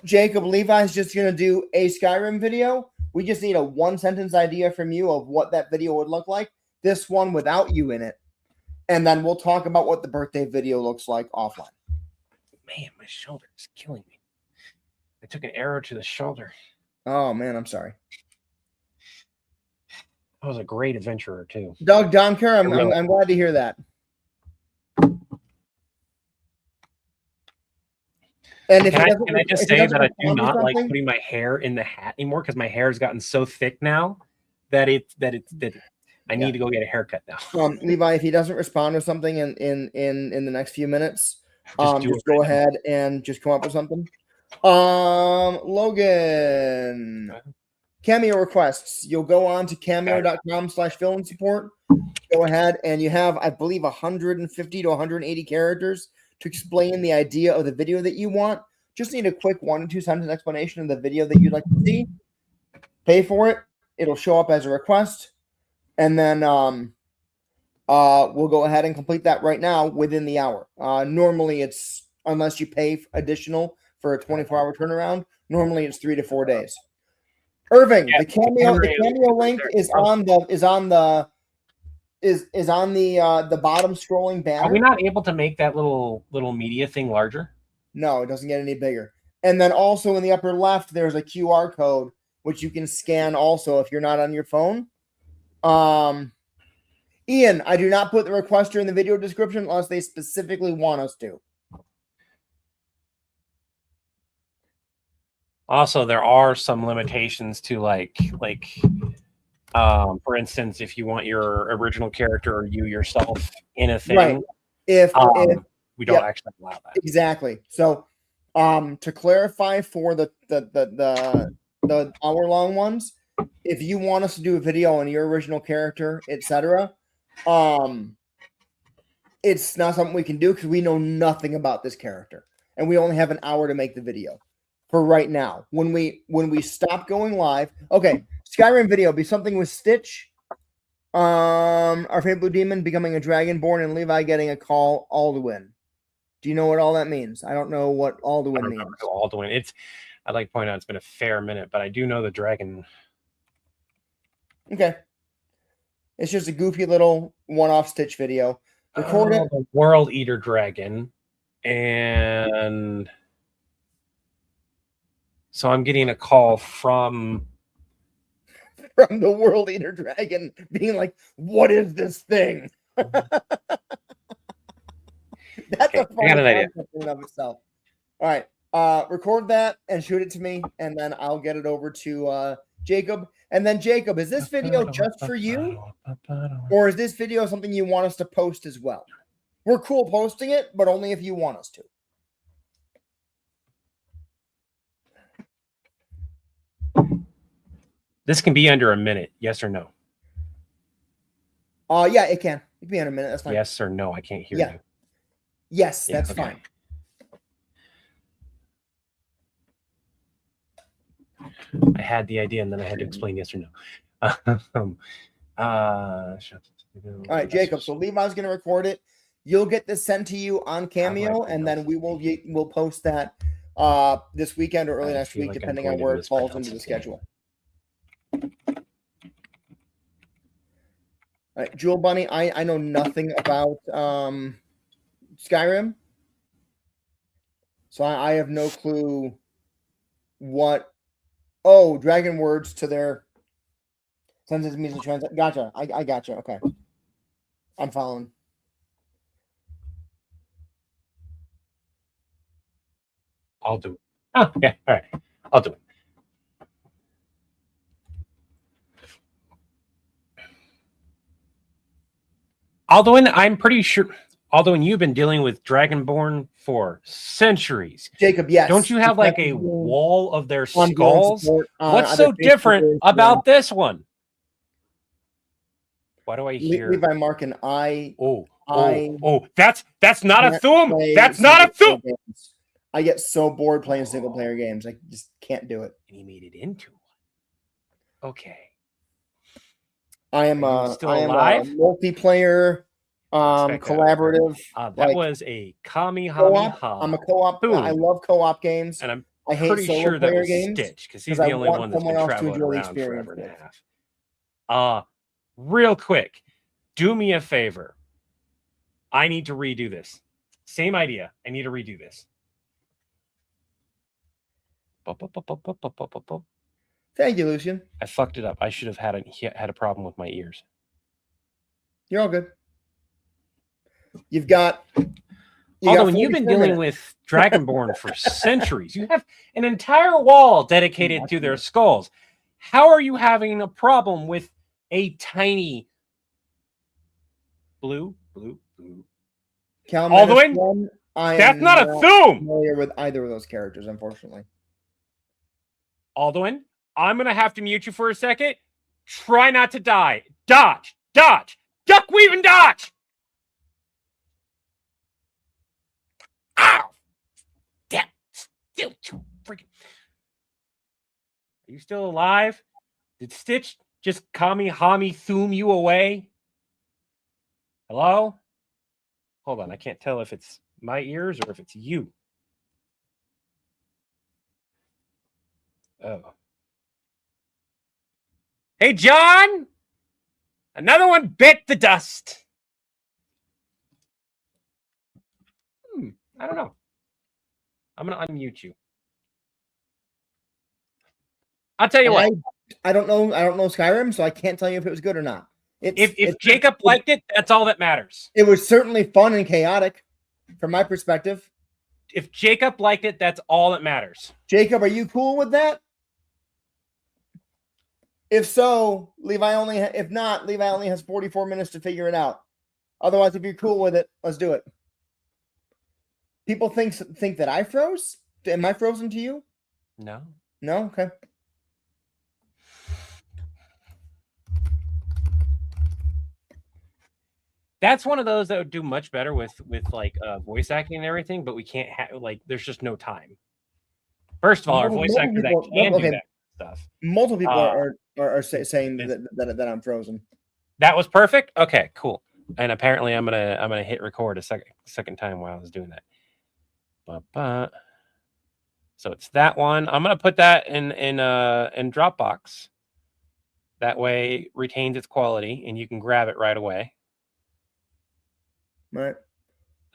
Jacob, Levi's just going to do a Skyrim video. We just need a 1-sentence idea from you of what that video would look like. This one without you in it. And then we'll talk about what the birthday video looks like offline. Man, my shoulder is killing me. I took an arrow to the shoulder. Oh, man, I'm sorry. I was a great adventurer, too. Doug Donker, I'm glad to hear that. And can I just say that I do not like putting my hair in the hat anymore because my hair has gotten so thick now that I need to go get a haircut now. Levi, if he doesn't respond to something in the next few minutes, just go ahead and just come up with something. Logan, Cameo requests. You'll go on to cameo.com/fill-in-support. Go ahead and you have, I believe, 150 to 180 characters to explain the idea of the video that you want. Just need a quick 1 to 2 sentence explanation of the video that you'd like to see. Pay for it. It'll show up as a request. And then we'll go ahead and complete that right now within the hour. Normally it's, unless you pay additional for a 24-hour turnaround, normally it's 3 to 4 days. Irving, the cameo link is is on the bottom scrolling banner. Are we not able to make that little media thing larger? No, it doesn't get any bigger. And then also in the upper left, there's a QR code which you can scan also if you're not on your phone. Ian, I do not put the requester in the video description unless they specifically want us to. Also, there are some limitations to for instance, if you want your original character or you yourself in a thing, Right. If we don't actually allow that. Exactly. So, to clarify for the hour-long ones, if you want us to do a video on your original character, etc., it's not something we can do because we know nothing about this character, and we only have an hour to make the video for right now. When we stop going live, okay, Skyrim video be something with Stitch, our favorite blue demon becoming a dragonborn, and Levi getting a call Alduin. Do you know what all that means? I don't know what Alduin means. Alduin. I'd like to point out it's been a fair minute, but I do know the dragon. Okay. It's just a goofy little one-off Stitch video. Record it. The World Eater Dragon. And so I'm getting a call from the World Eater Dragon being like, what is this thing? That's a fun concept in and of itself. All right. Record that and shoot it to me, and then I'll get it over to Jacob. And then, Jacob, is this video just for you? Or is this video something you want us to post as well? We're cool posting it, but only if you want us to. This can be under a minute, yes or no? Yeah, it can. It can be under a minute. That's fine. Yes or no? I can't hear you. Yes, that's fine. I had the idea, and then I had to explain yes or no. All right, Jacob. So Levi's going to record it. You'll get this sent to you on Cameo, and then we'll post that this weekend or early next week, depending on where it falls into the schedule. All right, Jewel Bunny. I know nothing about Skyrim, so I have no clue what. Oh, dragon words to their sentence means to translate. Gotcha. I gotcha. Okay. I'm following. I'll do it. Oh, yeah. All right. I'll do it. Alduin, I'm pretty sure. Alduin, you've been dealing with Dragonborn for centuries. Jacob, yes. Don't you have like a wall of their skulls? What's so different about this one? Why do I hear Levi Mark and I? That's not a Thum. That's not a Thum. I get so bored playing single player games. I just can't do it. And he made it into one. Okay. I am a multiplayer collaborative. That was a Kamehameha. I'm a co-op. I love co-op games. And I hate pretty solo sure that player was games Stitch because he's the only one that's been traveling around forever and a half. Real quick, do me a favor. I need to redo this. Same idea. I need to redo this. Thank you, Lucian. I fucked it up. I should have had a problem with my ears. You're all good. You've got. Although when you've been dealing with Dragonborn for centuries, you have an entire wall dedicated to their skulls. How are you having a problem with a tiny blue? Alduin? That's not a Thum. Familiar with either of those characters, unfortunately. Alduin, I'm gonna have to mute you for a second. Try not to die. Dodge, duck, weave, and dodge. Ow! Damn, still too freaking. Are you still alive? Did Stitch just Thum you away? Hello? Hold on, I can't tell if it's my ears or if it's you. Oh. Hey, John! Another one bit the dust. I don't know. I'm gonna unmute you. I'll tell you what. I don't know. I don't know Skyrim, so I can't tell you if it was good or not. If Jacob liked it, that's all that matters. It was certainly fun and chaotic, from my perspective. If Jacob liked it, that's all that matters. Jacob, are you cool with that? If so, Levi only. If not, Levi only has 44 minutes to figure it out. Otherwise, if you're cool with it, let's do it. People think that I froze. Am I frozen to you? No. No. Okay. That's one of those that would do much better with like voice acting and everything, but we can't have like there's just no time. First of all, our voice actors that can do that stuff. Multiple people are saying that I'm frozen. That was perfect. Okay, cool. And apparently, I'm gonna hit record a second time while I was doing that. So it's that one. I'm gonna put that in Dropbox. That way, it retains its quality, and you can grab it right away. Right.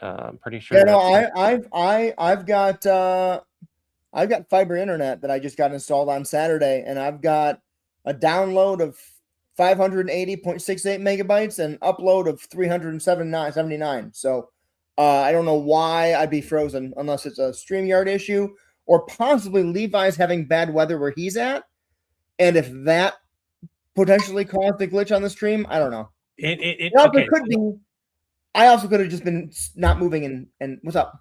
I'm pretty sure. Yeah, no, I've got fiber internet that I just got installed on Saturday, and I've got a download of 580.68 megabytes and upload of 379. So I don't know why I'd be frozen unless it's a StreamYard issue or possibly Levi's having bad weather where he's at. And if that potentially caused the glitch on the stream, I don't know. It also could be. I also could have just been not moving and what's up?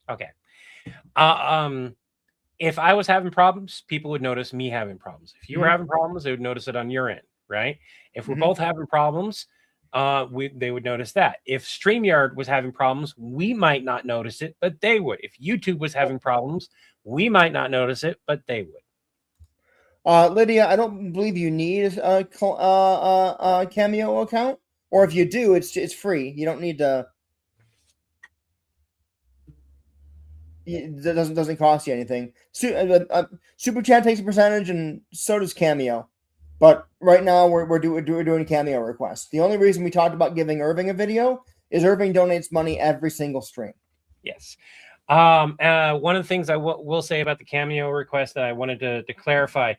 Okay. If I was having problems, people would notice me having problems. If you were having problems, they would notice it on your end, right? If we're both having problems, they would notice that. If StreamYard was having problems, we might not notice it, but they would. If YouTube was having problems, we might not notice it, but they would. Lydia, I don't believe you need a Cameo account. Or if you do, it's free. You don't need to. It doesn't cost you anything. Super Chat takes a percentage, and so does Cameo. But right now, we're doing Cameo requests. The only reason we talked about giving Irving a video is Irving donates money every single stream. Yes. One of the things I will say about the Cameo request that I wanted to clarify.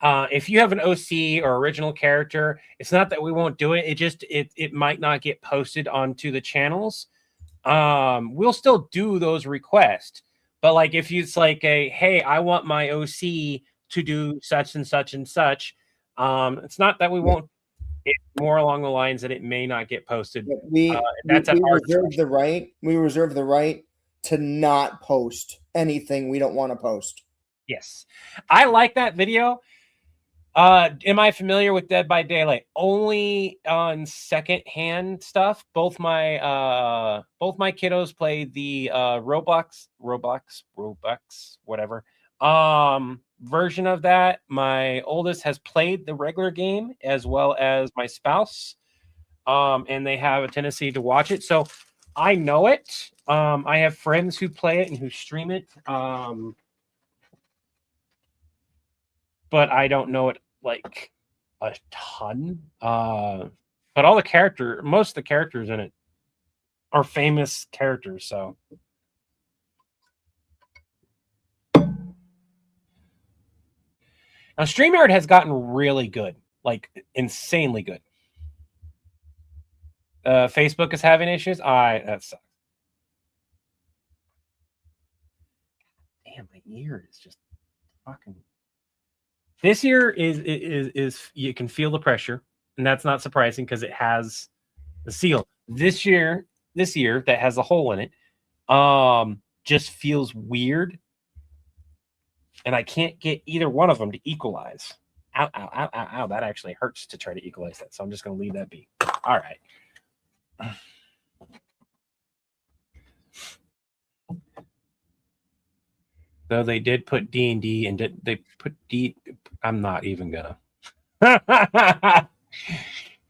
If you have an OC or original character, it's not that we won't do it. It might not get posted onto the channels. We'll still do those requests, but like if it's like hey, I want my OC to do such and such and such. It's not that we won't. It's more along the lines that it may not get posted. We reserve the right to not post anything we don't want to post. Yes, I like that video. Am I familiar with Dead by Daylight? Only on second-hand stuff. Both my kiddos played the Roblox, whatever version of that. My oldest has played the regular game as well as my spouse, and they have a tendency to watch it. So I know it. I have friends who play it and who stream it, but I don't know it like a ton. But most of the characters in it are famous characters. So now StreamYard has gotten really good, like insanely good. Facebook is having issues. That sucks. Damn, my ear is just fucking. This year is you can feel the pressure, and that's not surprising because it has the seal. This year that has a hole in it, just feels weird, and I can't get either one of them to equalize. Ow, ow, ow, ow, ow. That actually hurts to try to equalize that, so I'm just going to leave that be. All right. Though they did put D&D and they put D. I'm not even gonna.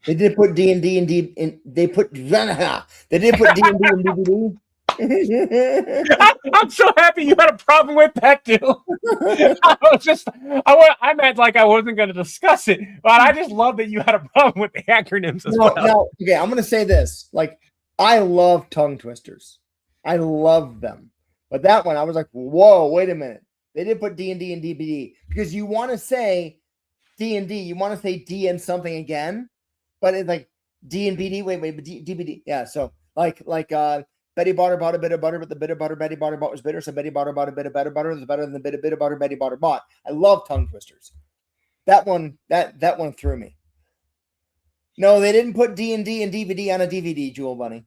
They did put D&D and they put D&D and DVD. I'm so happy you had a problem with that too. I meant like I wasn't going to discuss it, but I just love that you had a problem with the acronyms as well. No, okay, I'm gonna say this. Like, I love tongue twisters. I love them. But that one, I was like, whoa, wait a minute. They did put D&D and DBD because you want to say D&D, you want to say D and something again, but it's like D and BD. Wait, but DBD. Yeah, so like Betty bought a bit of butter, but the bit of butter Betty bought was bitter, so Betty bought a bit of better butter. It's better than the bit of butter Betty bought. I love tongue twisters. That one threw me. No, they didn't put D&D and DVD on a DVD, Jewel Bunny.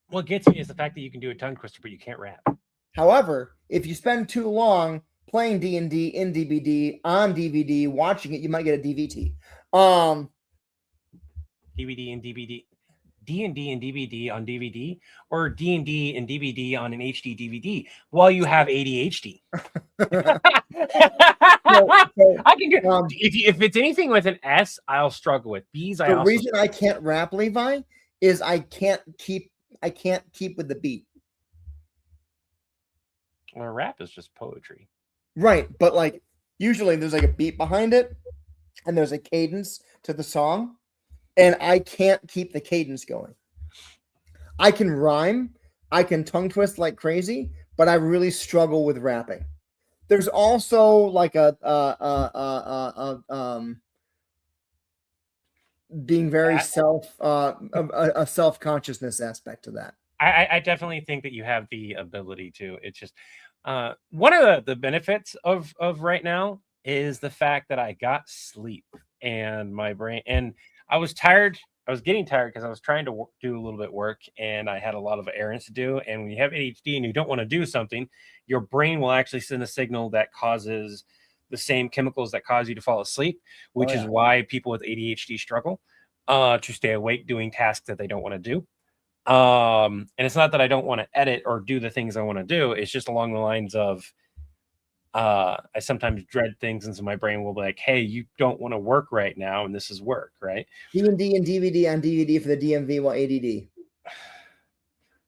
What gets me is the fact that you can do a tongue twister, but you can't rap. However, if you spend too long playing D&D in DVD on DVD, watching it, you might get a DVT. DVD and DVD, D&D and DVD on DVD, or D&D and DVD on an HD DVD while you have ADHD. I can get if it's anything with an S, I'll struggle with. B's, the reason I can't rap, Levi, is I can't keep with the beat. Well, rap is just poetry. Right, but like usually there's like a beat behind it and there's a cadence to the song, and I can't keep the cadence going. I can rhyme, I can tongue twist like crazy, but I really struggle with rapping. There's also like being very a self-consciousness aspect to that. I definitely think that you have the ability to. It's just one of the benefits of right now is the fact that I got sleep and my brain, and I was tired. I was getting tired because I was trying to do a little bit of work and I had a lot of errands to do. And when you have ADHD and you don't want to do something, your brain will actually send a signal that causes the same chemicals that cause you to fall asleep, which is why people with ADHD struggle to stay awake doing tasks that they don't want to do. And it's not that I don't want to edit or do the things I want to do. It's just along the lines of I sometimes dread things, and so my brain will be like, hey, you don't want to work right now, and this is work, right? D&D and DVD on DVD for the DMV while ADD.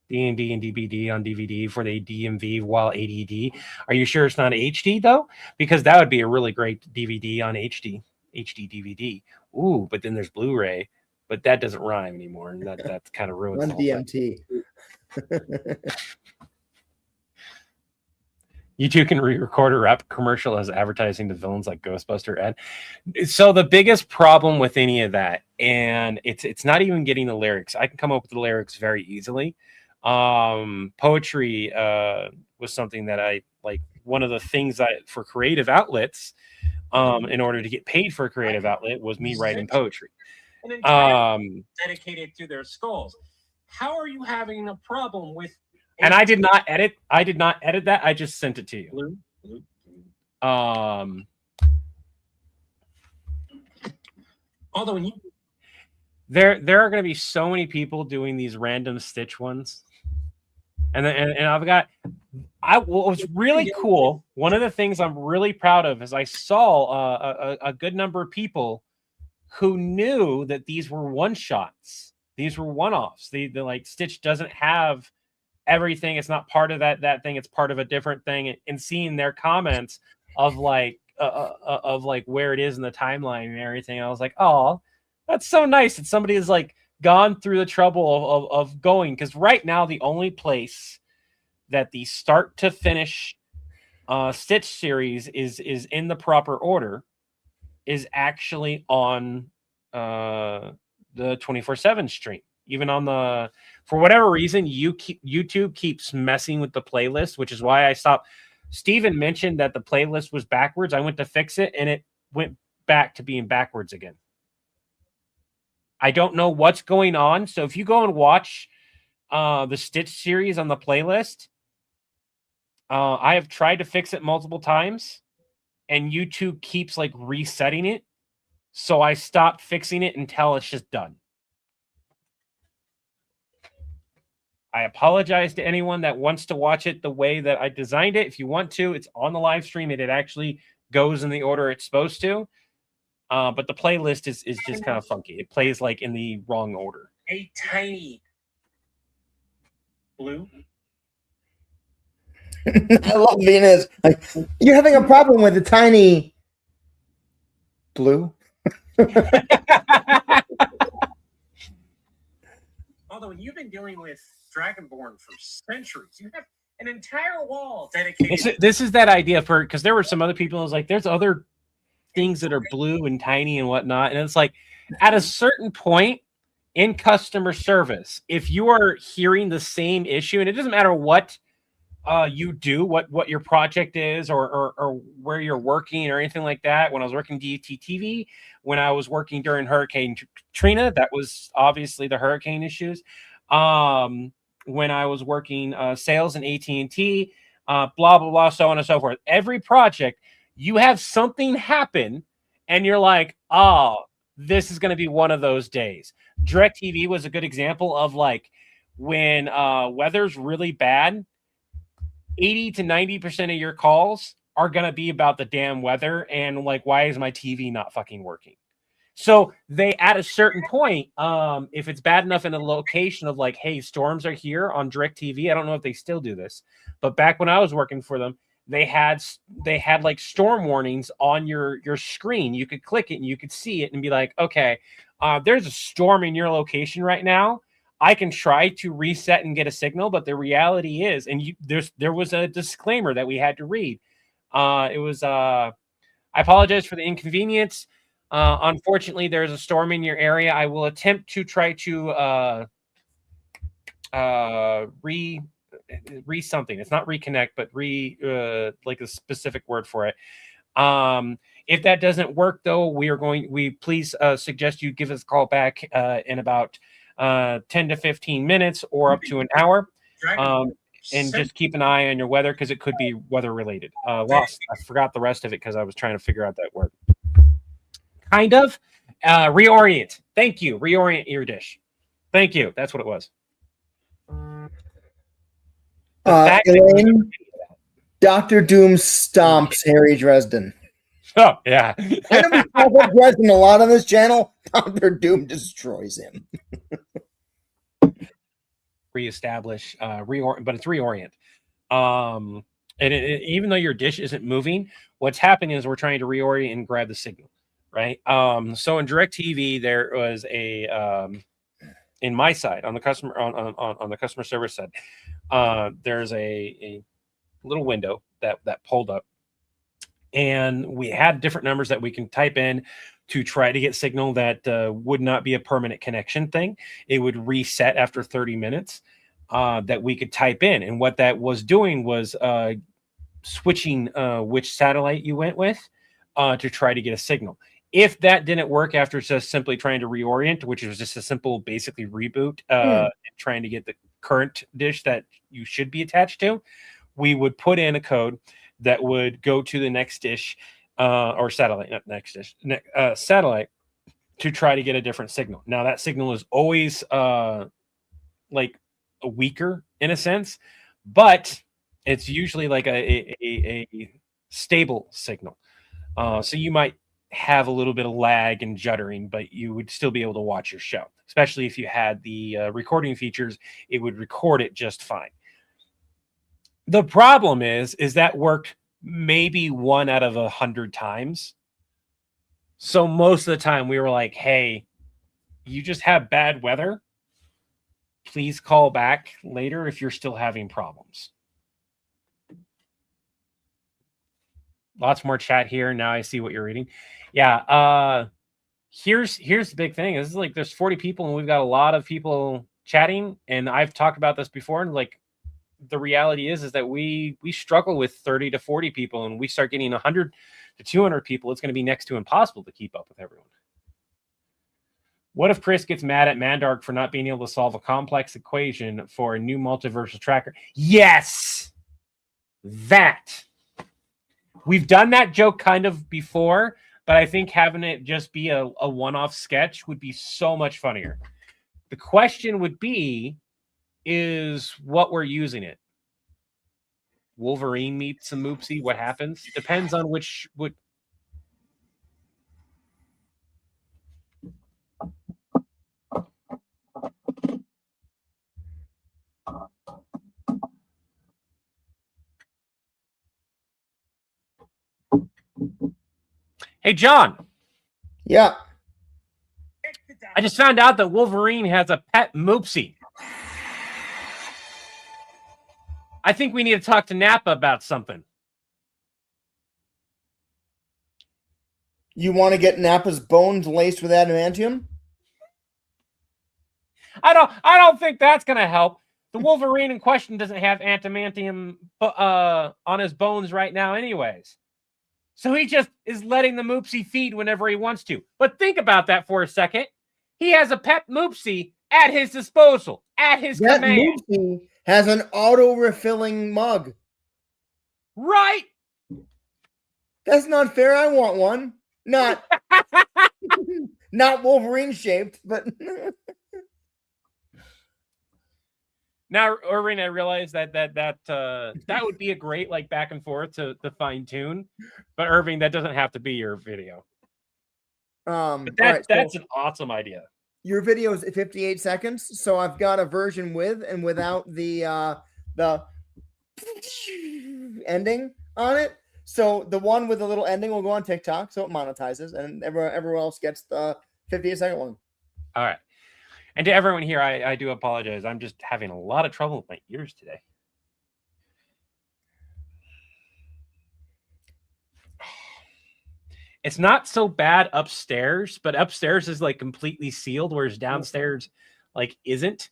D&D and DVD on DVD for the DMV while ADD. Are you sure it's not HD though? Because that would be a really great DVD on HD DVD. Ooh, but then there's Blu-ray, but that doesn't rhyme anymore, and that's kind of ruins the whole DMT. You two can re-record a rap commercial as advertising to villains like Ghostbuster Ed. So the biggest problem with any of that, and it's not even getting the lyrics. I can come up with the lyrics very easily. Poetry was something that I like. One of the things for creative outlets, in order to get paid for a creative outlet, was me writing poetry. Dedicated to their skulls. How are you having a problem with? And I did not edit that. I just sent it to you. Although when there are going to be so many people doing these random Stitch ones, and I've got what was really cool. One of the things I'm really proud of is I saw a good number of people who knew that these were one shots. These were one-offs. The like Stitch doesn't have everything. It's not part of that thing. It's part of a different thing. And seeing their comments of like where it is in the timeline and everything, I was like, oh, that's so nice that somebody has like gone through the trouble of going. Because right now the only place that the start to finish Stitch series is in the proper order is actually on the 24/7 stream. Even on the, for whatever reason, YouTube keeps messing with the playlist, which is why I stopped. Steven mentioned that the playlist was backwards. I went to fix it and it went back to being backwards again. I don't know what's going on. So if you go and watch the Stitch series on the playlist, I have tried to fix it multiple times and YouTube keeps like resetting it. So I stopped fixing it until it's just done. I apologize to anyone that wants to watch it the way that I designed it. If you want to, it's on the live stream. It actually goes in the order it's supposed to. But the playlist is just kind of funky. It plays like in the wrong order. a tiny blue. I love Venus. Like, you're having a problem with a tiny blue. Although you've been dealing with Dragonborn for centuries, you have an entire wall dedicated. This is that idea for, because there were some other people who was like, there's other things that are blue and tiny and whatnot, and it's like at a certain point in customer service, if you are hearing the same issue, and it doesn't matter what you do, what your project is, or where you're working or anything like that. When I was working DTTV, when I was working during Hurricane Katrina, that was obviously the hurricane issues. When I was working sales in AT&T, blah blah blah, so on and so forth. Every project, you have something happen, and you're like, oh, this is going to be one of those days. DirecTV was a good example of like when weather's really bad. 80 to 90% of your calls are going to be about the damn weather and like, why is my TV not fucking working? So they, at a certain point, if it's bad enough in a location of like, hey, storms are here on DirecTV, I don't know if they still do this, but back when I was working for them, they had like storm warnings on your screen. You could click it and you could see it and be like, okay, there's a storm in your location right now. I can try to reset and get a signal, but the reality is, and there was a disclaimer that we had to read. It was, I apologize for the inconvenience. Unfortunately, there's a storm in your area. I will attempt to try to re something. It's not reconnect, but like a specific word for it. If that doesn't work, though, we please suggest you give us a call back in about 10 to 15 minutes or up to an hour. And just keep an eye on your weather, because it could be weather related. Lost. I forgot the rest of it because I was trying to figure out that word. Kind of. Reorient. Thank you. Reorient your dish. Thank you. That's what it was. Elaine, Dr. Doom stomps Harry Dresden. Oh, yeah. I know we talk about Dresden a lot on this channel. Dr. Doom destroys him. Reestablish, but it's reorient. And even though your dish isn't moving, what's happening is we're trying to reorient and grab the signal, right? So in DirecTV, there was a in my side on the customer on the customer service side, there's a little window that pulled up, and we had different numbers that we can type in to try to get signal that would not be a permanent connection thing. It would reset after 30 minutes that we could type in. And what that was doing was switching which satellite you went with to try to get a signal. If that didn't work after just simply trying to reorient, which was just a simple, basically reboot, and trying to get the current dish that you should be attached to, we would put in a code that would go to the next dish or satellite, not next dish, satellite, to try to get a different signal. Now that signal is always like a weaker in a sense, but it's usually like a stable signal. So you might have a little bit of lag and juddering, but you would still be able to watch your show. Especially if you had the recording features, it would record it just fine. The problem is that worked maybe 1 out of 100 times. So most of the time we were like, hey, you just have bad weather. Please call back later if you're still having problems. Lots more chat here. Now I see what you're reading. Yeah. Here's the big thing. This is like there's 40 people and we've got a lot of people chatting. And I've talked about this before. And like the reality is that we struggle with 30 to 40 people, and we start getting 100 to 200 people. It's going to be next to impossible to keep up with everyone. What if Chris gets mad at Mandark for not being able to solve a complex equation for a new multiversal tracker? Yes, that. We've done that joke kind of before, but I think having it just be a one-off sketch would be so much funnier. The question would be, is what we're using it. Wolverine meets a Moopsie. What happens? Depends on which would. Hey, John. Yeah. I just found out that Wolverine has a pet moopsie. I think we need to talk to Nappa about something. You want to get Nappa's bones laced with adamantium? I don't think that's gonna help. The Wolverine in question doesn't have adamantium on his bones right now, anyways. So he just is letting the moopsie feed whenever he wants to. But think about that for a second. He has a pet moopsie at his disposal, at his command. Moopsie has an auto-refilling mug. Right? That's not fair. I want one. Not Wolverine shaped, but now, Irving, I realize that would be a great like back and forth to fine tune, but Irving, that doesn't have to be your video. But that's an awesome idea. Your video is 58 seconds, so I've got a version with and without the ending on it. So the one with the little ending will go on TikTok, so it monetizes, and everyone else gets the 58-second one. All right. And to everyone here, I do apologize. I'm just having a lot of trouble with my ears today. It's not so bad upstairs, but upstairs is like completely sealed, whereas downstairs like isn't.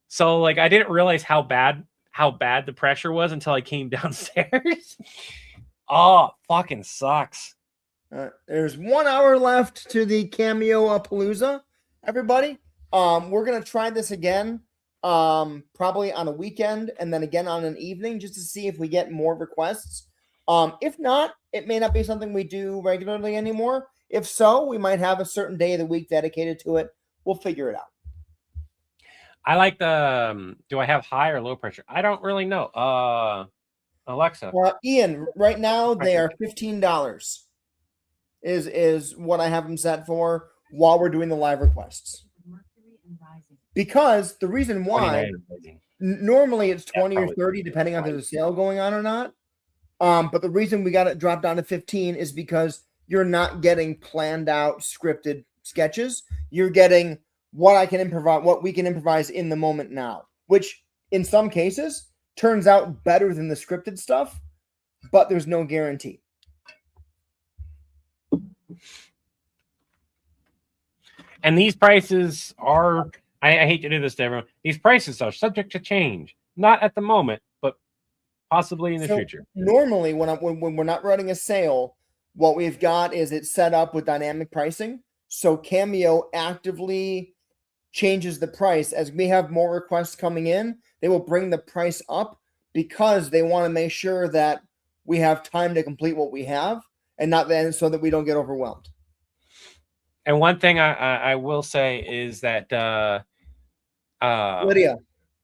So like I didn't realize how bad the pressure was until I came downstairs. Oh, fucking sucks. There's 1 hour left to the Cameo Palooza, everybody. We're gonna try this again, probably on a weekend and then again on an evening, just to see if we get more requests. If not, it may not be something we do regularly anymore. If so, we might have a certain day of the week dedicated to it. We'll figure it out. I like the. Do I have high or low pressure? I don't really know. Alexa. Ian, right now they are $15. Is what I have them set for while we're doing the live requests. Because the reason why normally it's 20 or 30, depending on if there's a sale going on or not. But the reason we got it dropped down to 15 is because you're not getting planned out scripted sketches. You're getting what we can improvise in the moment now, which in some cases turns out better than the scripted stuff, but there's no guarantee. And these prices are, I hate to do this to everyone, these prices are subject to change. Not at the moment, but possibly in the future. Normally, when we're not running a sale, what we've got is it's set up with dynamic pricing. So Cameo actively changes the price. As we have more requests coming in, they will bring the price up because they want to make sure that we have time to complete what we have and not then so that we don't get overwhelmed. And one thing I will say is that Lydia,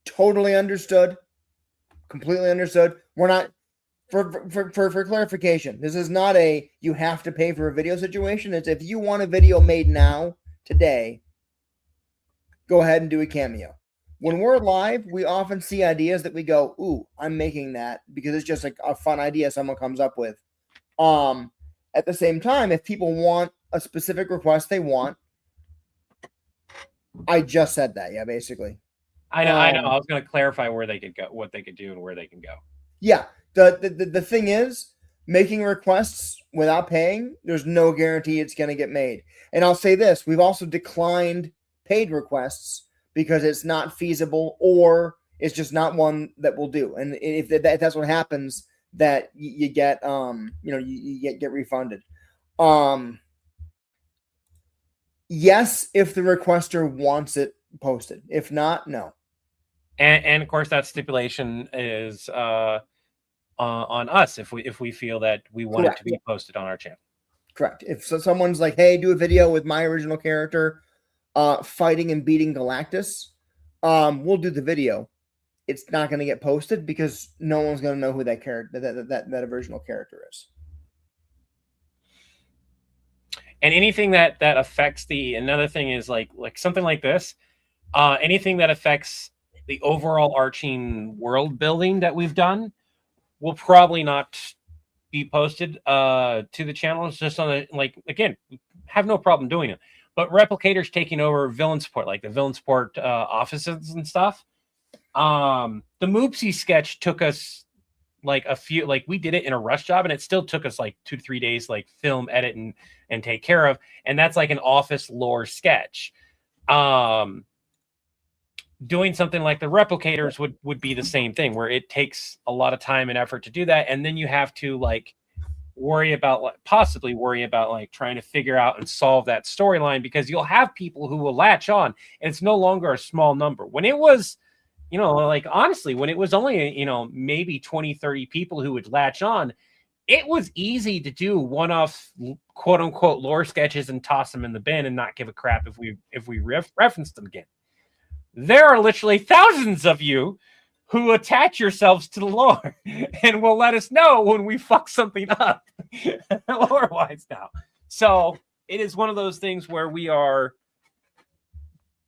totally understood. Completely understood. We're not for clarification. This is not a you have to pay for a video situation. It's if you want a video made now, today, go ahead and do a Cameo. When we're live, we often see ideas that we go, ooh, I'm making that because it's just like a fun idea someone comes up with. At the same time, if people want a specific request they want, I just said that, yeah, basically. I know. I was going to clarify where they could go, what they could do, and where they can go. Yeah. The thing is, making requests without paying, there's no guarantee it's going to get made. And I'll say this, we've also declined paid requests because it's not feasible or it's just not one that we'll do. And if that's what happens, that you get you get refunded. Yes, if the requester wants it posted. If not, no. And of course, that stipulation is on us if we feel that we want it to be posted on our channel. Correct. If someone's like, "Hey, do a video with my original character fighting and beating Galactus," we'll do the video. It's not going to get posted because no one's going to know who that character, that original character is. And anything that affects another thing is like something like this, anything that affects the overall arching world building that we've done, we'll probably not be posted to the channel. It's just on the, like, again, have no problem doing it. But Replicators taking over villain support, like the villain support offices and stuff. The Moopsie sketch took us like we did it in a rush job, and it still took us like 2 to 3 days, like film, edit, and take care of. And that's like an office lore sketch. Doing something like the Replicators would be the same thing, where it takes a lot of time and effort to do that, and then you have to like possibly worry about like trying to figure out and solve that storyline, because you'll have people who will latch on, and it's no longer a small number. When it was, like, honestly, when it was only, maybe 20, 30 people who would latch on, it was easy to do one-off quote unquote lore sketches and toss them in the bin and not give a crap if we reference them again. There are literally thousands of you who attach yourselves to the lore and will let us know when we fuck something up lore-wise now. So it is one of those things where we are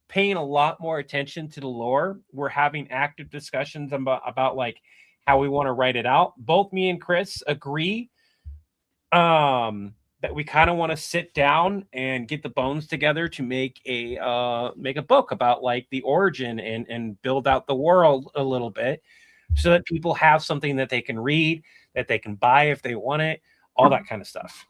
paying a lot more attention to the lore. We're having active discussions about like how we want to write it out. Both me and Chris agree that we kind of want to sit down and get the bones together to make a book about like the origin and build out the world a little bit, so that people have something that they can read, that they can buy if they want it, all that kind of stuff.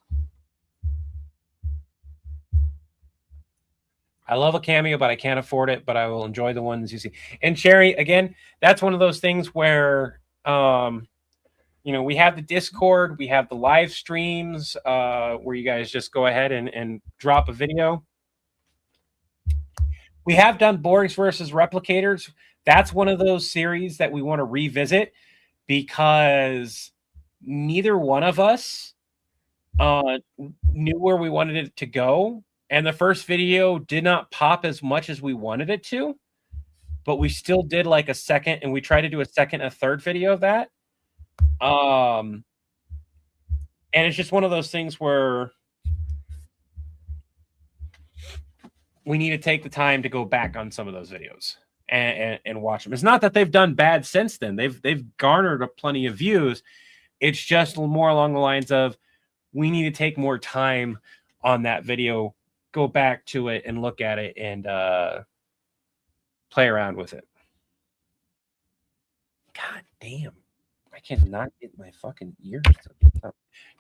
I love a Cameo, but I can't afford it, but I will enjoy the ones you see. And Sherry, again, that's one of those things where we have the Discord, we have the live streams where you guys just go ahead and drop a video. We have done Borgs versus Replicators. That's one of those series that we want to revisit, because neither one of us knew where we wanted it to go. And the first video did not pop as much as we wanted it to, but we still did like a second, and we tried to do a second and third video of that. And it's just one of those things where we need to take the time to go back on some of those videos and watch them. It's not that they've done bad since then. They've garnered plenty of views. It's just more along the lines of, we need to take more time on that video, go back to it and look at it and play around with it. God damn. I cannot get my fucking ears.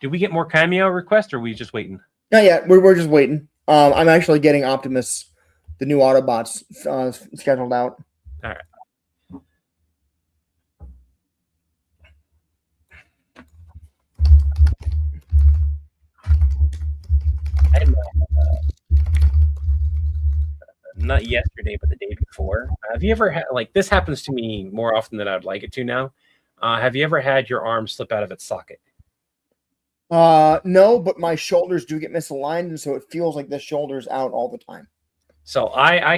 Did we get more Cameo requests, or are we just waiting? Not yet. We're just waiting. I'm actually getting Optimus, the new Autobots, scheduled out. All right. I had not yesterday, but the day before. Have you ever had, like, this happens to me more often than I'd like it to now. Have you ever had your arm slip out of its socket? No, but my shoulders do get misaligned, and so it feels like the shoulder's out all the time. So I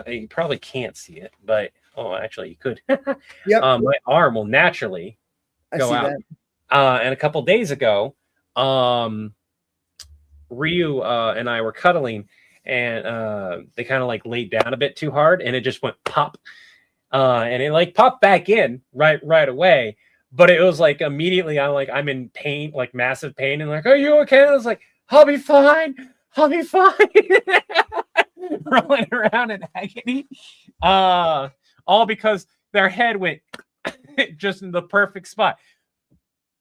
you probably can't see it, but actually you could. Yep. My arm will naturally go out. And a couple days ago, Ryu and I were cuddling, and they kind of like laid down a bit too hard, and it just went pop. And it like popped back in right away, but it was like immediately I'm in pain, like massive pain, and like, are you okay? And I was like, I'll be fine, rolling around in agony, all because their head went just in the perfect spot.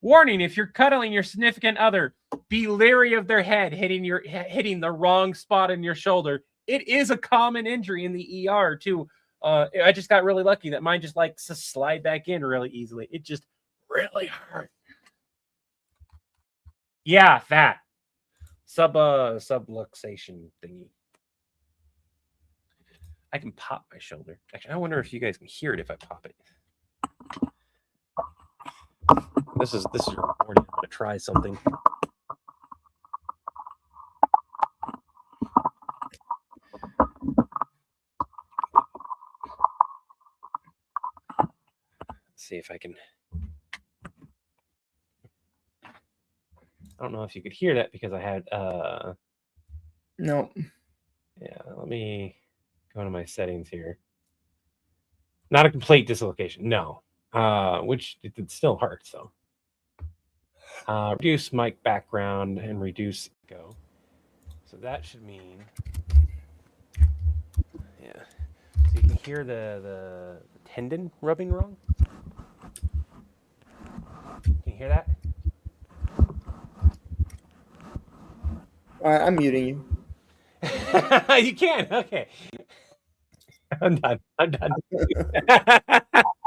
Warning: if you're cuddling your significant other, be leery of their head hitting the wrong spot in your shoulder. It is a common injury in the ER too. I just got really lucky that mine just likes to slide back in really easily. It just really hurt. Yeah, that subluxation thingy. I can pop my shoulder. Actually, I wonder if you guys can hear it if I pop it. This is recording. I'm gonna try something. See if I can. I don't know if you could hear that because I had no. Yeah, let me go to my settings here. Not a complete dislocation, no. Which it still hurts though. Reduce mic background and reduce echo. So that should mean, yeah. So you can hear the tendon rubbing wrong. Can you hear that? All right, I'm muting you. You can. Okay. I'm done. I'm done. That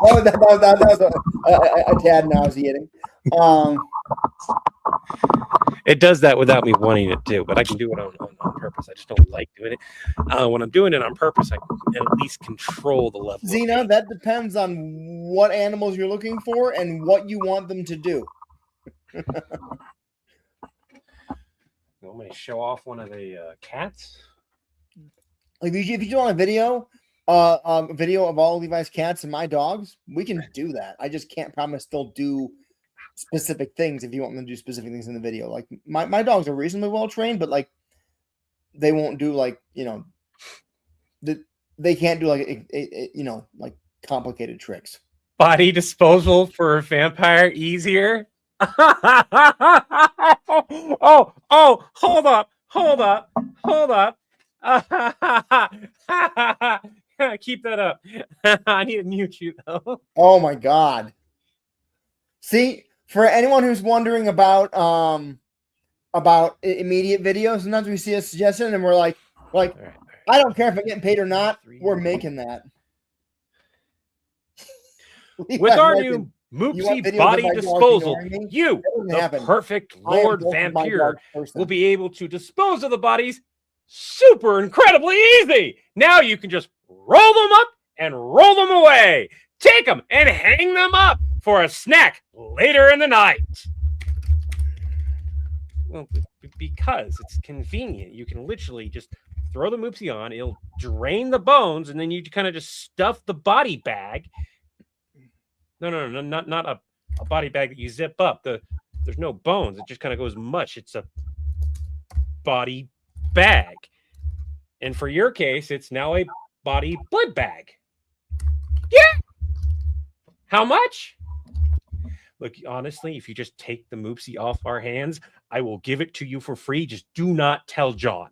was a tad nauseating. It does that without me wanting it to, but I can do it on purpose. I just don't like doing it. When I'm doing it on purpose, I can at least control the level. Xena, that depends on what animals you're looking for and what you want them to do. You want me to show off one of the cats? Like if you do on a video of all Levi's cats and my dogs, we can do that. I just can't promise they'll do specific things if you want them to do specific things in the video. Like my dogs are reasonably well trained, but like they won't do like, you know, they can't do like you know, like complicated tricks. Body disposal for a vampire easier. oh, hold up. Keep that up. I need to mute you though. Oh my god. See, for anyone who's wondering about immediate videos, sometimes we see a suggestion and we're like, all right. I don't care if I'm getting paid or not, we're making that. With our new Moopsy body disposal, you, the perfect Lord Vampire, will be able to dispose of the bodies super incredibly easy. Now you can just roll them up and roll them away. Take them and hang them up for a snack later in the night. Well, because it's convenient. You can literally just throw the Moopsy on, it'll drain the bones, and then you kind of just stuff the body bag. No, not a body bag that you zip up. There's no bones. It just kind of goes mush. It's a body bag. And for your case, it's now a body blood bag. Yeah. How much? Look, honestly, if you just take the Moopsy off our hands, I will give it to you for free. Just do not tell John.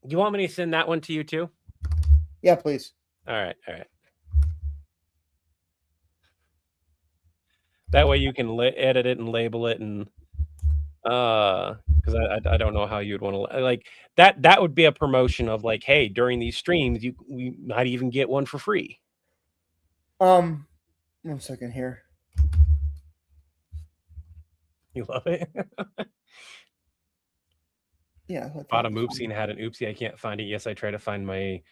You want me to send that one to you too? Yeah, please. All right. That way you can edit it and label it, and because I don't know how you'd want to like that. That would be a promotion of like, hey, during these streams, we might even get one for free. 1 second here. You love it. Yeah. Bought a Moopsy and had an oopsie. I can't find it. Yes, I try to find my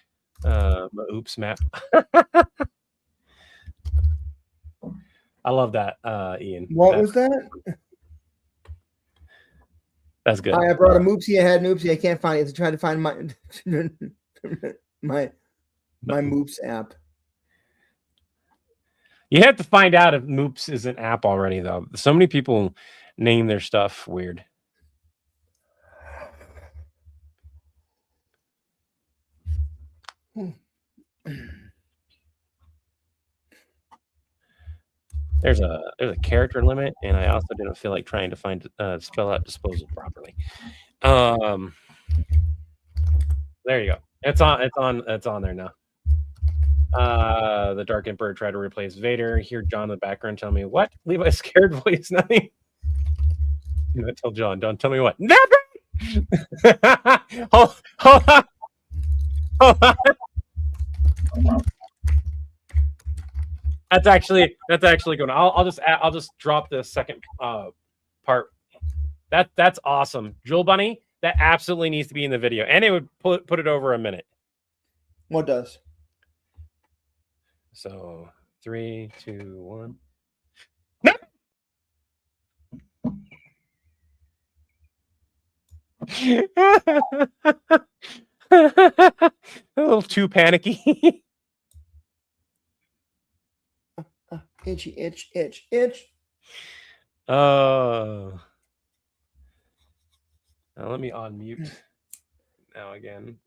oops map. I love that, Ian. What was that? That's good. I brought a Moopsy. I had an oopsie. I can't find it. I tried to find my my Moops app. You have to find out if Moops is an app already, though. So many people name their stuff weird. There's a character limit, and I also didn't feel like trying to find spell out disposal properly. There you go. It's on there now. The Dark Emperor tried to replace Vader. Hear John in the background tell me what? Levi's scared voice. Nothing. You know, tell John. Don't tell me what. Nothing. Hold on. That's actually good. I'll just drop the second part. That's awesome, Jewel Bunny. That absolutely needs to be in the video, and it would put it over a minute. What does? So 3, 2, 1. A little too panicky. Itchy, itch. Now let me unmute now again.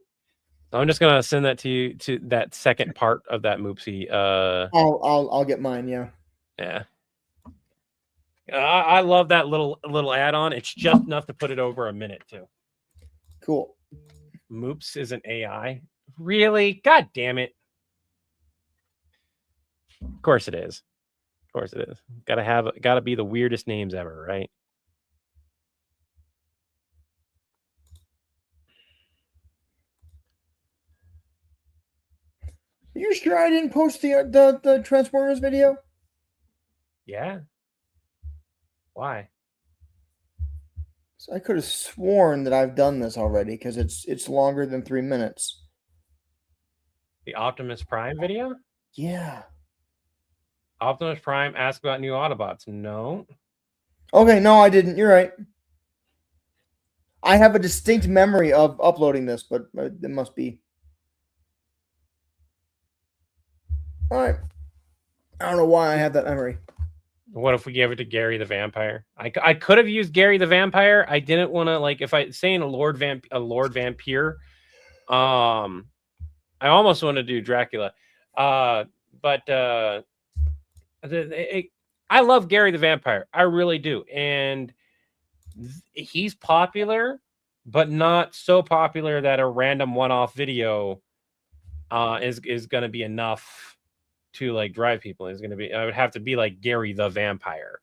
So I'm just gonna send that to you to that second part of that Moopsy. I'll get mine. Yeah. Yeah. I love that little add-on. It's just enough to put it over a minute too. Cool. Moops is an AI. Really? God damn it. Of course it is. Of course it is. Gotta be the weirdest names ever, right? Are you sure I didn't post the Transformers video? Yeah. Why? So I could have sworn that I've done this already because it's longer than 3 minutes. The Optimus Prime video? Yeah. Optimus Prime asked about new Autobots. No. Okay, no, I didn't. You're right. I have a distinct memory of uploading this, but it must be. All right. I don't know why I have that memory. What if we gave it to Gary the Vampire? I could have used Gary the Vampire. I didn't want to, like, if I saying a Lord Vampire. I almost want to do Dracula. I love Gary the Vampire. I really do. And he's popular, but not so popular that a random one-off video is going to be enough to like drive people. It's going to be, I would have to be like Gary the Vampire.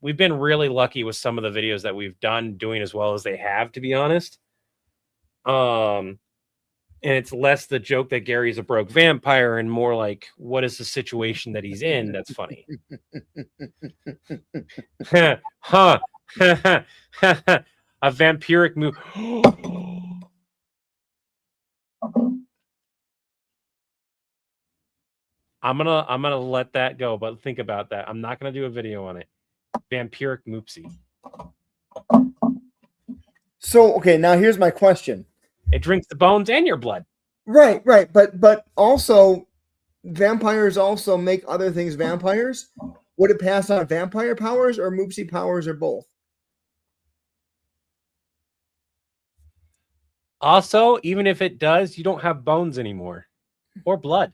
We've been really lucky with some of the videos that we've done doing as well as they have, to be honest. And it's less the joke that Gary's a broke vampire and more like, what is the situation that he's in that's funny? Huh. A vampiric move. I'm gonna let that go, but think about that. I'm not gonna do a video on it. Vampiric Moopsy. So, okay, now here's my question. It drinks the bones and your blood. Right, but also vampires also make other things vampires. Would it pass on vampire powers or Moopsy powers or both? Also, even if it does, you don't have bones anymore or blood.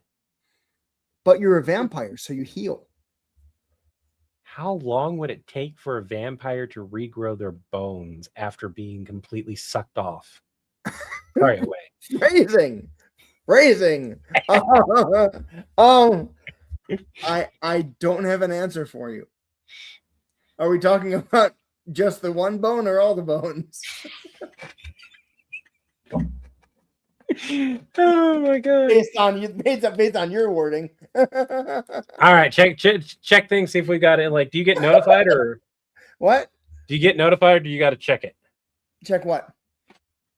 But you're a vampire, so you heal. How long would it take for a vampire to regrow their bones after being completely sucked off? Sorry, away. Phrasing. I don't have an answer for you. Are we talking about just the one bone or all the bones? Oh my god! Based on your wording. All right, check things. See if we got it. Like, do you get notified or what? Do you get notified or do you got to check it? Check what?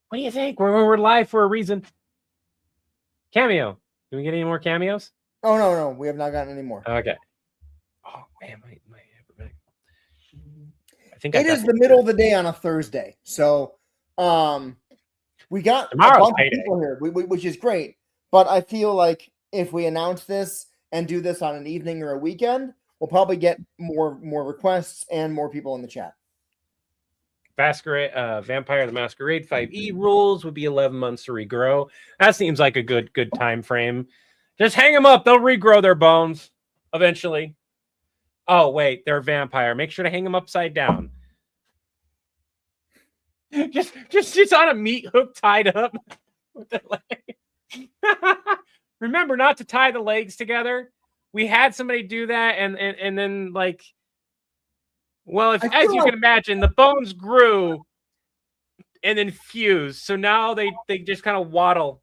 What do you think? We're live for a reason. Cameo. Do we get any more cameos? Oh no, we have not gotten any more. Okay. Oh man, my I think it is the middle of the day on a Thursday, so we got tomorrow's a bunch payday. of people here, which is great. But I feel like if we announce this and do this on an evening or a weekend, we'll probably get more requests and more people in the chat. Vampire the Masquerade 5e rules would be 11 months to regrow. That seems like a good time frame. Just hang them up; they'll regrow their bones eventually. Oh wait, they're a vampire. Make sure to hang them upside down. Just on a meat hook tied up with the leg. Remember not to tie the legs together. We had somebody do that, and then like, well, as you can imagine, the bones grew and then fused. So now they just kind of waddle.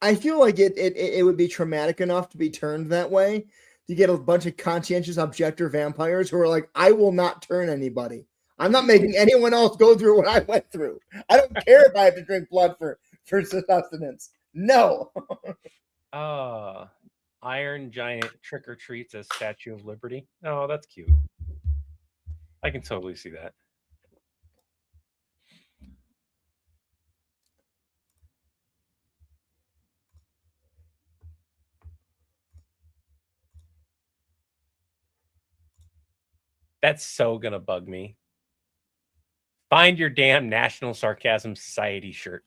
I feel like it would be traumatic enough to be turned that way. You get a bunch of conscientious objector vampires who are like, I will not turn anybody. I'm not making anyone else go through what I went through. I don't care if I have to drink blood for sustenance. No. Iron Giant trick or treats as Statue of Liberty. Oh, that's cute. I can totally see that. That's so gonna bug me. Find your damn National Sarcasm Society shirt.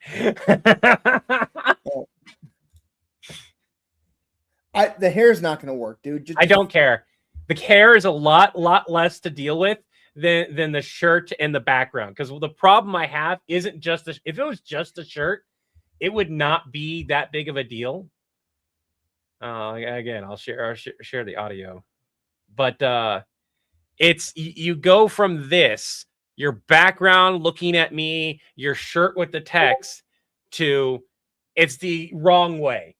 The hair's not going to work, dude. I don't care. The hair is a lot less to deal with than the shirt and the background. Because the problem I have isn't just if it was just a shirt, it would not be that big of a deal. Again, I'll share the audio, but it's you go from this, your background looking at me, your shirt with the text, to it's the wrong way.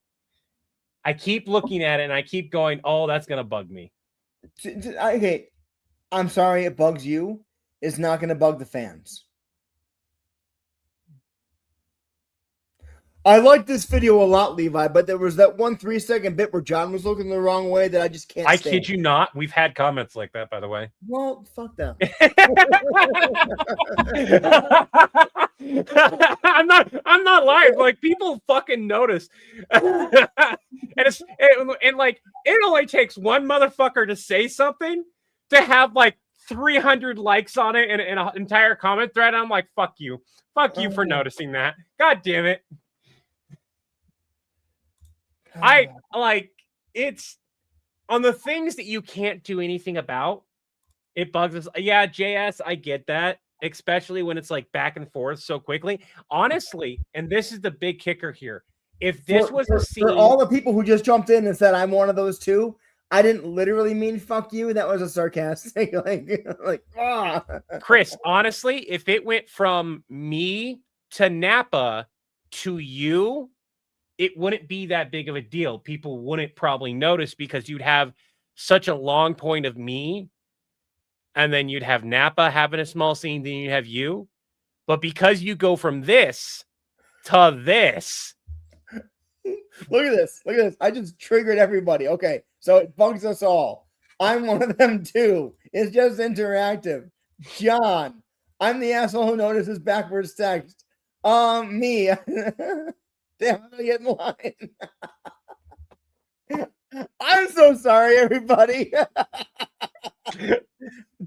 I keep looking at it and I keep going, oh, that's going to bug me. Okay, I'm sorry it bugs you. It's not going to bug the fans. I like this video a lot, Levi, but there was that 1 3-second bit where John was looking the wrong way that I just can't I stand. kid you not. We've had comments like that, by the way. Well, fuck them. I'm not lying. Like, people fucking notice. and like it only takes one motherfucker to say something to have like 300 likes on it and an entire comment thread. I'm like, fuck you for noticing that. God damn it. I like it's on the things that you can't do anything about. It bugs us. Yeah, JS, I get that, especially when it's like back and forth so quickly. Honestly, and this is the big kicker here. If this was a scene, for all the people who just jumped in and said I'm one of those too, I didn't literally mean fuck you. That was a sarcastic Chris, honestly, if it went from me to Napa to you, it wouldn't be that big of a deal. People wouldn't probably notice because you'd have such a long point of me, and then you'd have Napa having a small scene, then you have you. But because you go from this to this. Look at this. Look at this. I just triggered everybody. Okay, so it bugs us all. I'm one of them too. It's just interactive. John, I'm the asshole who notices backwards text. Me. Damn, I'm gonna get in line. I'm so sorry, everybody.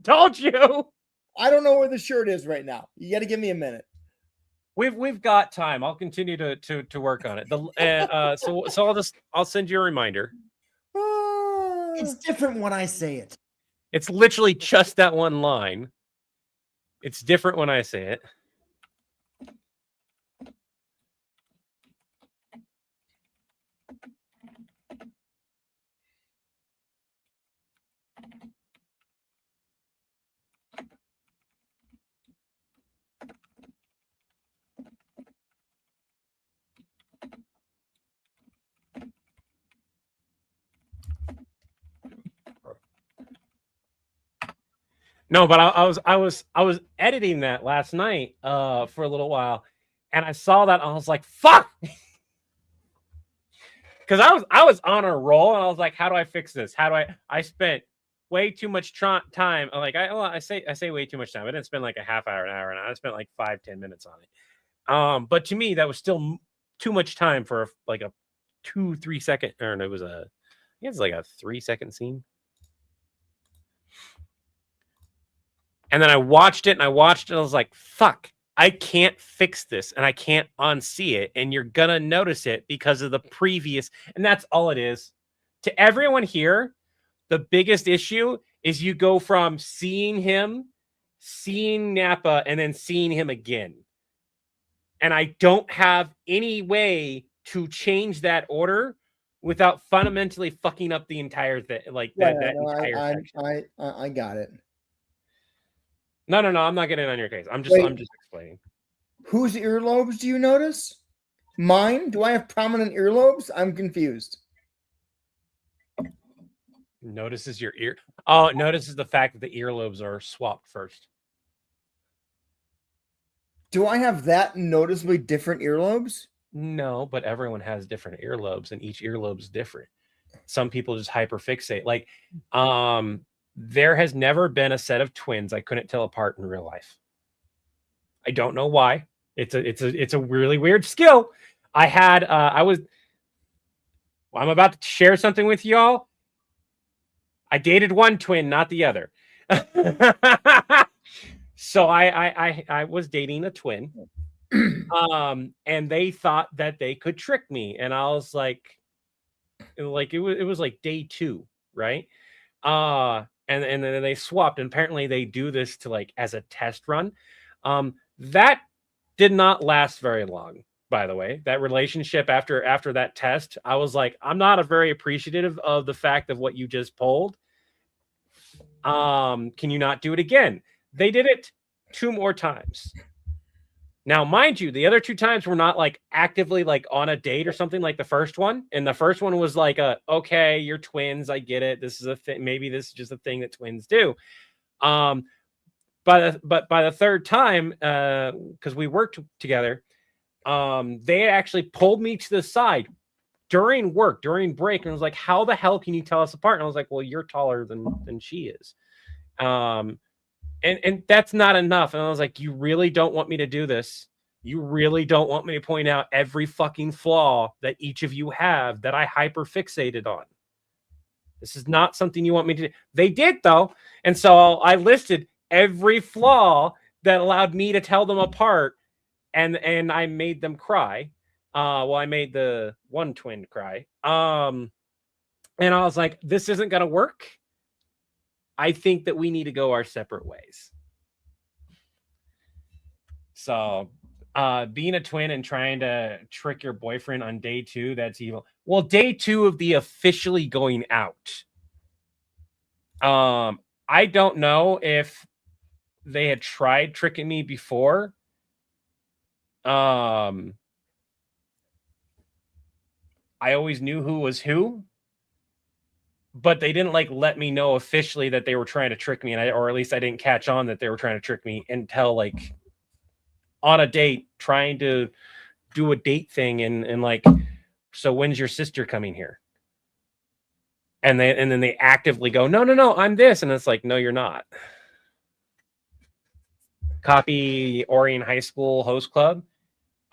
Told you. I don't know where the shirt is right now. You got to give me a minute. We've got time. I'll continue to work on it. So I'll send you a reminder. It's different when I say it. It's literally just that one line. It's different when I say it. No, but I was editing that last night for a little while, and I saw that and I was like, "Fuck," because I was on a roll and I was like, "How do I fix this? How do I spent way too much time. I'm like I say way too much time. I didn't spend like a half hour, an hour, and I spent like 5-10 minutes on it. But to me, that was still too much time for like a 2-3 second, or no, I think it's like a 3-second scene. And then I watched it and I was like, fuck, I can't fix this and I can't unsee it. And you're going to notice it because of the previous. And that's all it is. To everyone here, the biggest issue is you go from seeing him, seeing Napa, and then seeing him again. And I don't have any way to change that order without fundamentally fucking up the entire thing. Like entire section. I got it. No, I'm not getting on your case. I'm just explaining. Whose earlobes do you notice? Mine? Do I have prominent earlobes? I'm confused. Notices your ear. Oh, it notices the fact that the earlobes are swapped first. Do I have that noticeably different earlobes? No, but everyone has different earlobes, and each earlobe's different. Some people just hyperfixate. Like, there has never been a set of twins I couldn't tell apart in real life. I don't know why. It's a really weird skill. I'm about to share something with y'all. I dated one twin, not the other. So I was dating a twin, and they thought that they could trick me, and I was like it was like day 2, right? And then they swapped, and apparently they do this to like as a test run. That did not last very long, by the way. That relationship after that test, I was like, I'm not a very appreciative of the fact of what you just pulled. Can you not do it again? They did it 2 more times. Now, mind you, the other 2 times were not like actively like on a date or something like the first one. And the first one was like okay, you're twins. I get it. This is a thing. Maybe this is just a thing that twins do. But by the 3rd time, because we worked together, they actually pulled me to the side during break, and was like, how the hell can you tell us apart? And I was like, well, you're taller than she is. And that's not enough. And I was like, you really don't want me to do this? You really don't want me to point out every fucking flaw that each of you have that I hyper fixated on? This is not something you want me to do. They did, though. And so I listed every flaw that allowed me to tell them apart, and I made them cry. Well, I made the one twin cry. And I was like, this isn't going to work. I think that we need to go our separate ways. So being a twin and trying to trick your boyfriend on day 2, that's evil. Well, day 2 of the officially going out. I don't know if they had tried tricking me before. I always knew who was who, but they didn't like let me know officially that they were trying to trick me, or at least I didn't catch on that they were trying to trick me until like on a date, trying to do a date thing, and like, so when's your sister coming here? And then they actively go, no, I'm this, and it's like, no, you're not. Copy Orion High School Host Club.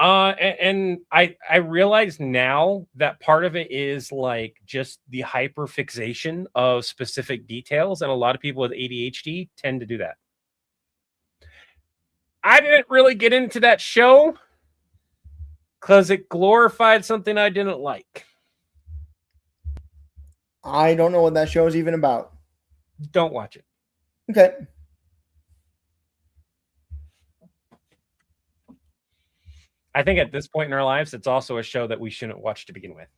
And I realize now that part of it is like just the hyper fixation of specific details, and a lot of people with ADHD tend to do that. I didn't really get into that show because it glorified something I didn't like. I don't know what that show is even about. Don't watch it. Okay. I think at this point in our lives, it's also a show that we shouldn't watch to begin with,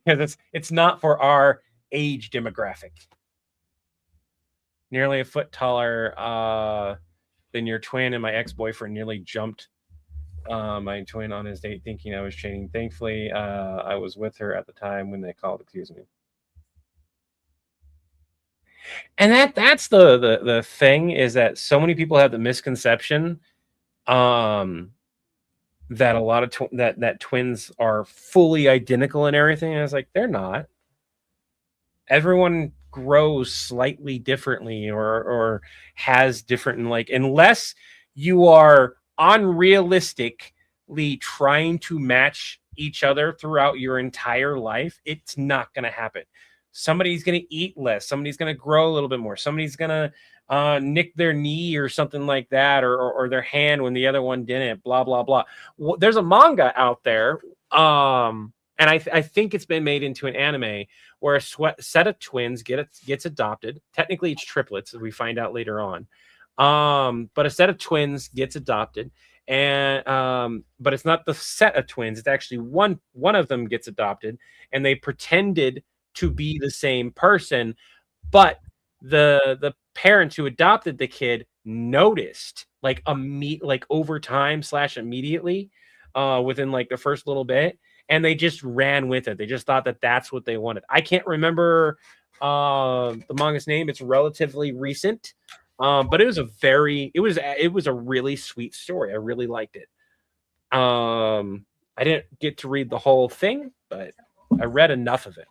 because it's not for our age demographic. Nearly a foot taller than your twin, and my ex-boyfriend nearly jumped my twin on his date, thinking I was cheating. Thankfully, I was with her at the time when they called accusing me. And that's the thing, is that so many people have the misconception that a lot of that twins are fully identical and everything. And it's like, they're not. Everyone grows slightly differently, or has different, and like, unless you are unrealistically trying to match each other throughout your entire life, it's not going to happen. Somebody's going to eat less. Somebody's going to grow a little bit more. Somebody's going to nick their knee or something like that, or their hand when the other one didn't, blah, blah, blah. Well, there's a manga out there, and I think it's been made into an anime, where a set of twins gets adopted. Technically, it's triplets, as we find out later on. But a set of twins gets adopted, and but it's not the set of twins. It's actually one of them gets adopted, and they pretended to be the same person, but the parents who adopted the kid noticed like over time / immediately within like the first little bit, and they just ran with it. They just thought that that's what they wanted. I can't remember the manga's name. It's relatively recent, but it was a really sweet story. I really liked it. I didn't get to read the whole thing, but I read enough of it.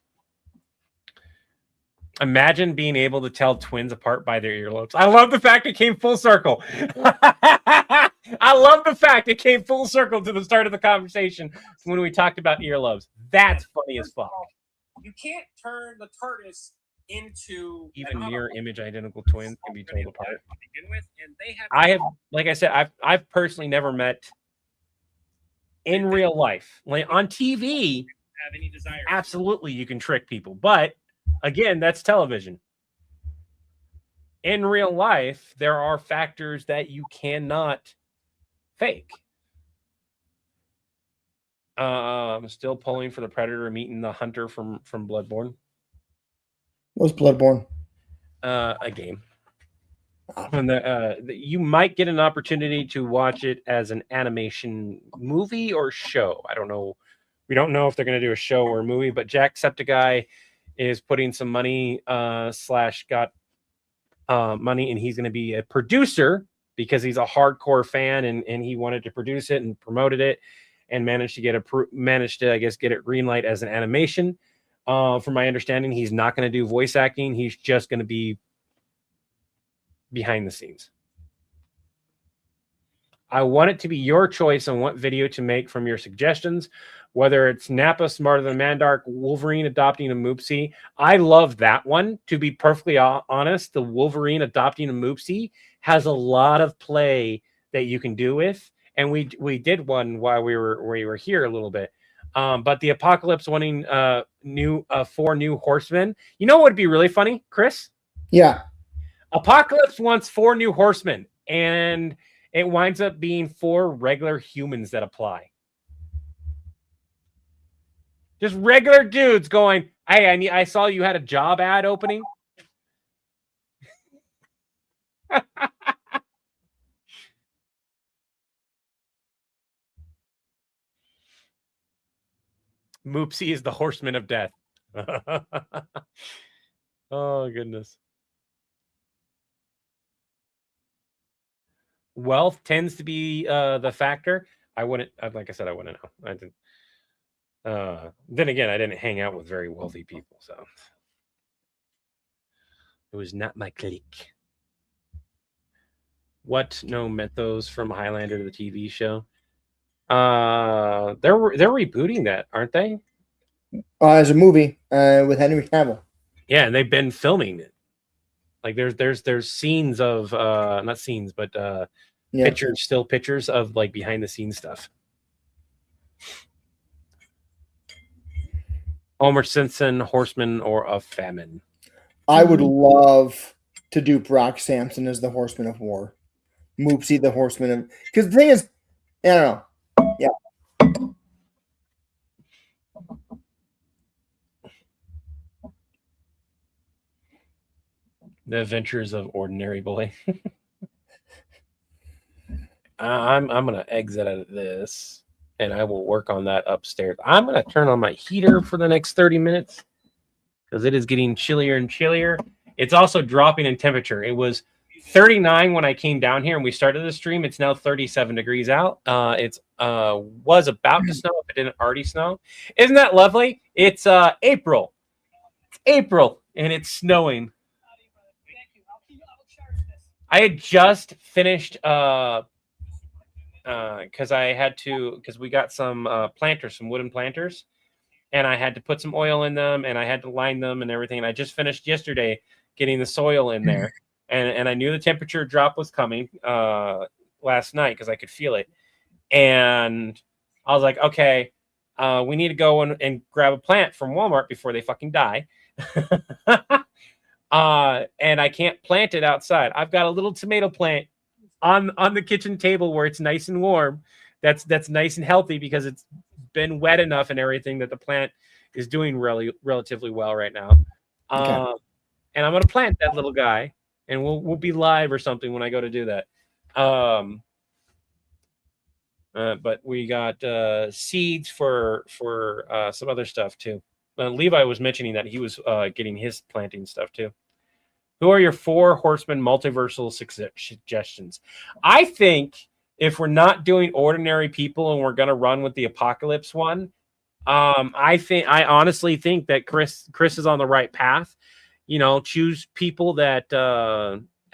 Imagine being able to tell twins apart by their earlobes. I love the fact it came full circle. I love the fact it came full circle to the start of the conversation when we talked about earlobes. That's funny as fuck. You can't turn the TARDIS into Even an mirror auto- image identical twins can be already told apart. to begin with, and they have I have, like I said, I've personally never met in real life. Like on TV, have any desire. absolutely you can trick people, but again, that's television. In real life, there are factors that you cannot fake. I'm still pulling for the Predator meeting the Hunter from Bloodborne. What's Bloodborne? A game. And you might get an opportunity to watch it as an animation movie or show. I don't know. We don't know if they're going to do a show or a movie, but Jacksepticeye is putting some money slash got money, and he's going to be a producer because he's a hardcore fan and he wanted to produce it and promoted it and managed to I guess get it green light as an animation. From my understanding, he's not going to do voice acting. He's just going to be behind the scenes. I want it to be your choice on what video to make from your suggestions, whether it's Nappa smarter than Mandark, Wolverine adopting a Moopsie. I love that one. To be perfectly honest, the Wolverine adopting a Moopsie has a lot of play that you can do with, and we did one while we were here a little bit. But the Apocalypse wanting 4 new horsemen. You know what would be really funny, Chris? Yeah. Apocalypse wants 4 new horsemen, and it winds up being 4 regular humans that apply. Just regular dudes going, hey, I saw you had a job ad opening. Moopsie is the horseman of death. Oh, goodness. Wealth tends to be the factor. I wouldn't, like I said, I wouldn't know. I didn't. Then again, I didn't hang out with very wealthy people, so it was not my clique. What? No Mentos from Highlander, the TV show. They're rebooting that, aren't they? As a movie with Henry Cavill. Yeah, and they've been filming it. Like there's scenes of not scenes, but pictures, still pictures of like behind the scenes stuff. Homer Simpson, Horseman, or a Famine. I would love to do Brock Sampson as the Horseman of War. Moopsie, the Horseman of... Because the thing is, I don't know. Yeah. The Adventures of Ordinary Boy. I'm gonna exit out of this, and I will work on that upstairs. I'm gonna turn on my heater for the next 30 minutes because it is getting chillier and chillier. It's also dropping in temperature. It was 39 when I came down here and we started the stream. It's now 37 degrees out. It's was about to snow if it didn't already snow. Isn't that lovely? It's April. It's April and it's snowing. I had just finished because we got some planters, some wooden planters, and I had to put some oil in them and I had to line them and everything. And I just finished yesterday getting the soil in there, and I knew the temperature drop was coming last night because I could feel it. And I was like, okay, we need to go and grab a plant from Walmart before they fucking die. And I can't plant it outside. I've got a little tomato plant on the kitchen table where it's nice and warm. That's nice and healthy because it's been wet enough and everything that the plant is doing relatively well right now. Okay. And I'm gonna plant that little guy, and we'll be live or something when I go to do that. But we got seeds for some other stuff too. Levi was mentioning that he was getting his planting stuff too. Who are your 4 horsemen multiversal suggestions? I think if we're not doing ordinary people and we're going to run with the Apocalypse one, I honestly think that Chris is on the right path. You know, choose people that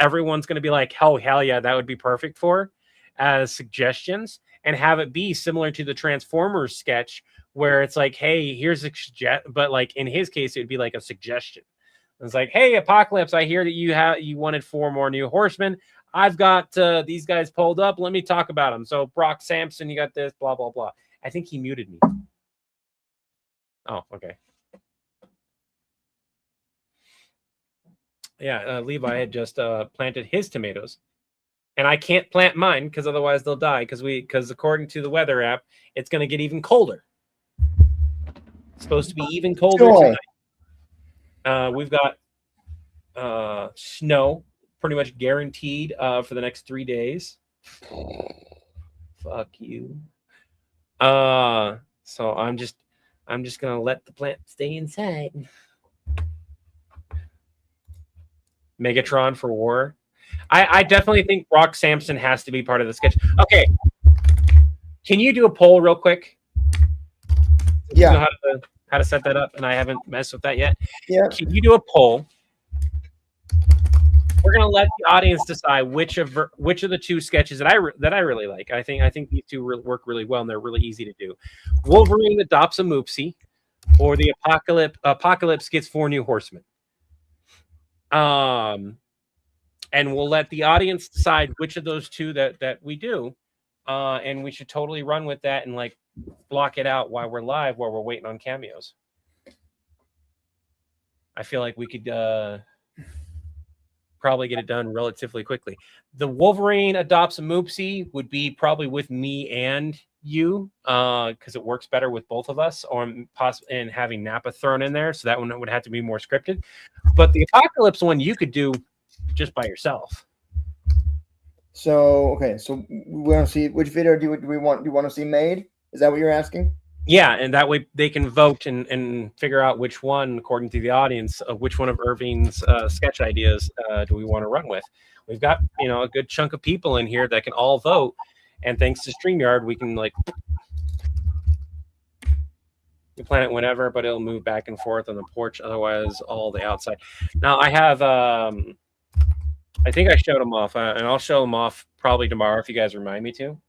everyone's going to be like, hell yeah, that would be perfect for as suggestions, and have it be similar to the Transformers sketch where it's like, hey, here's a but like in his case, it'd be like a suggestion. It's like, hey, Apocalypse, I hear that you wanted 4 more new horsemen. I've got these guys pulled up. Let me talk about them. So Brock Sampson, you got this, blah, blah, blah. I think he muted me. Oh, okay. Yeah, Levi had just planted his tomatoes. And I can't plant mine because otherwise they'll die because according to the weather app, it's going to get even colder. It's supposed to be even colder tonight. We've got snow pretty much guaranteed for the next 3 days. Fuck you. So I'm just gonna let the plant stay inside. Megatron for war. I definitely think Brock Sampson has to be part of the sketch. Okay. Can you do a poll real quick? Yeah. You know how to set that up, and I haven't messed with that yet. Yeah. Can you do a poll? We're gonna let the audience decide which of the 2 sketches that I really like. I think these 2 work really well, and they're really easy to do. Wolverine adopts a Moopsie, or the Apocalypse gets 4 new horsemen. And we'll let the audience decide which of those 2 that we do, and we should totally run with that and like block it out while we're live, while we're waiting on cameos. I feel like we could probably get it done relatively quickly. The Wolverine adopts a Moopsie would be probably with me and you, because it works better with both of us, or and having Nappa thrown in there, so that one would have to be more scripted. But the Apocalypse one you could do just by yourself. So okay, so we want to see which video do you want to see made? Is that what you're asking? Yeah, and that way they can vote and figure out which one, according to the audience, of which one of Irving's sketch ideas do we want to run with. We've got a good chunk of people in here that can all vote, and thanks to StreamYard, we can like you plan it whenever, but it'll move back and forth on the porch. Otherwise, all the outside. Now I have I think I showed them off, and I'll show them off probably tomorrow if you guys remind me to.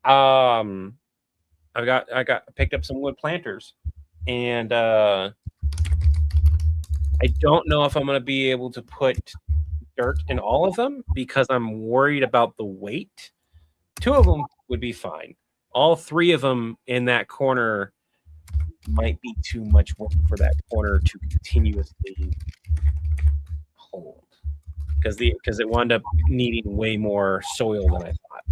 I picked up some wood planters, and I don't know if I'm going to be able to put dirt in all of them because I'm worried about the weight. 2 of them would be fine. All 3 of them in that corner might be too much work for that corner to continuously hold because it wound up needing way more soil than I thought.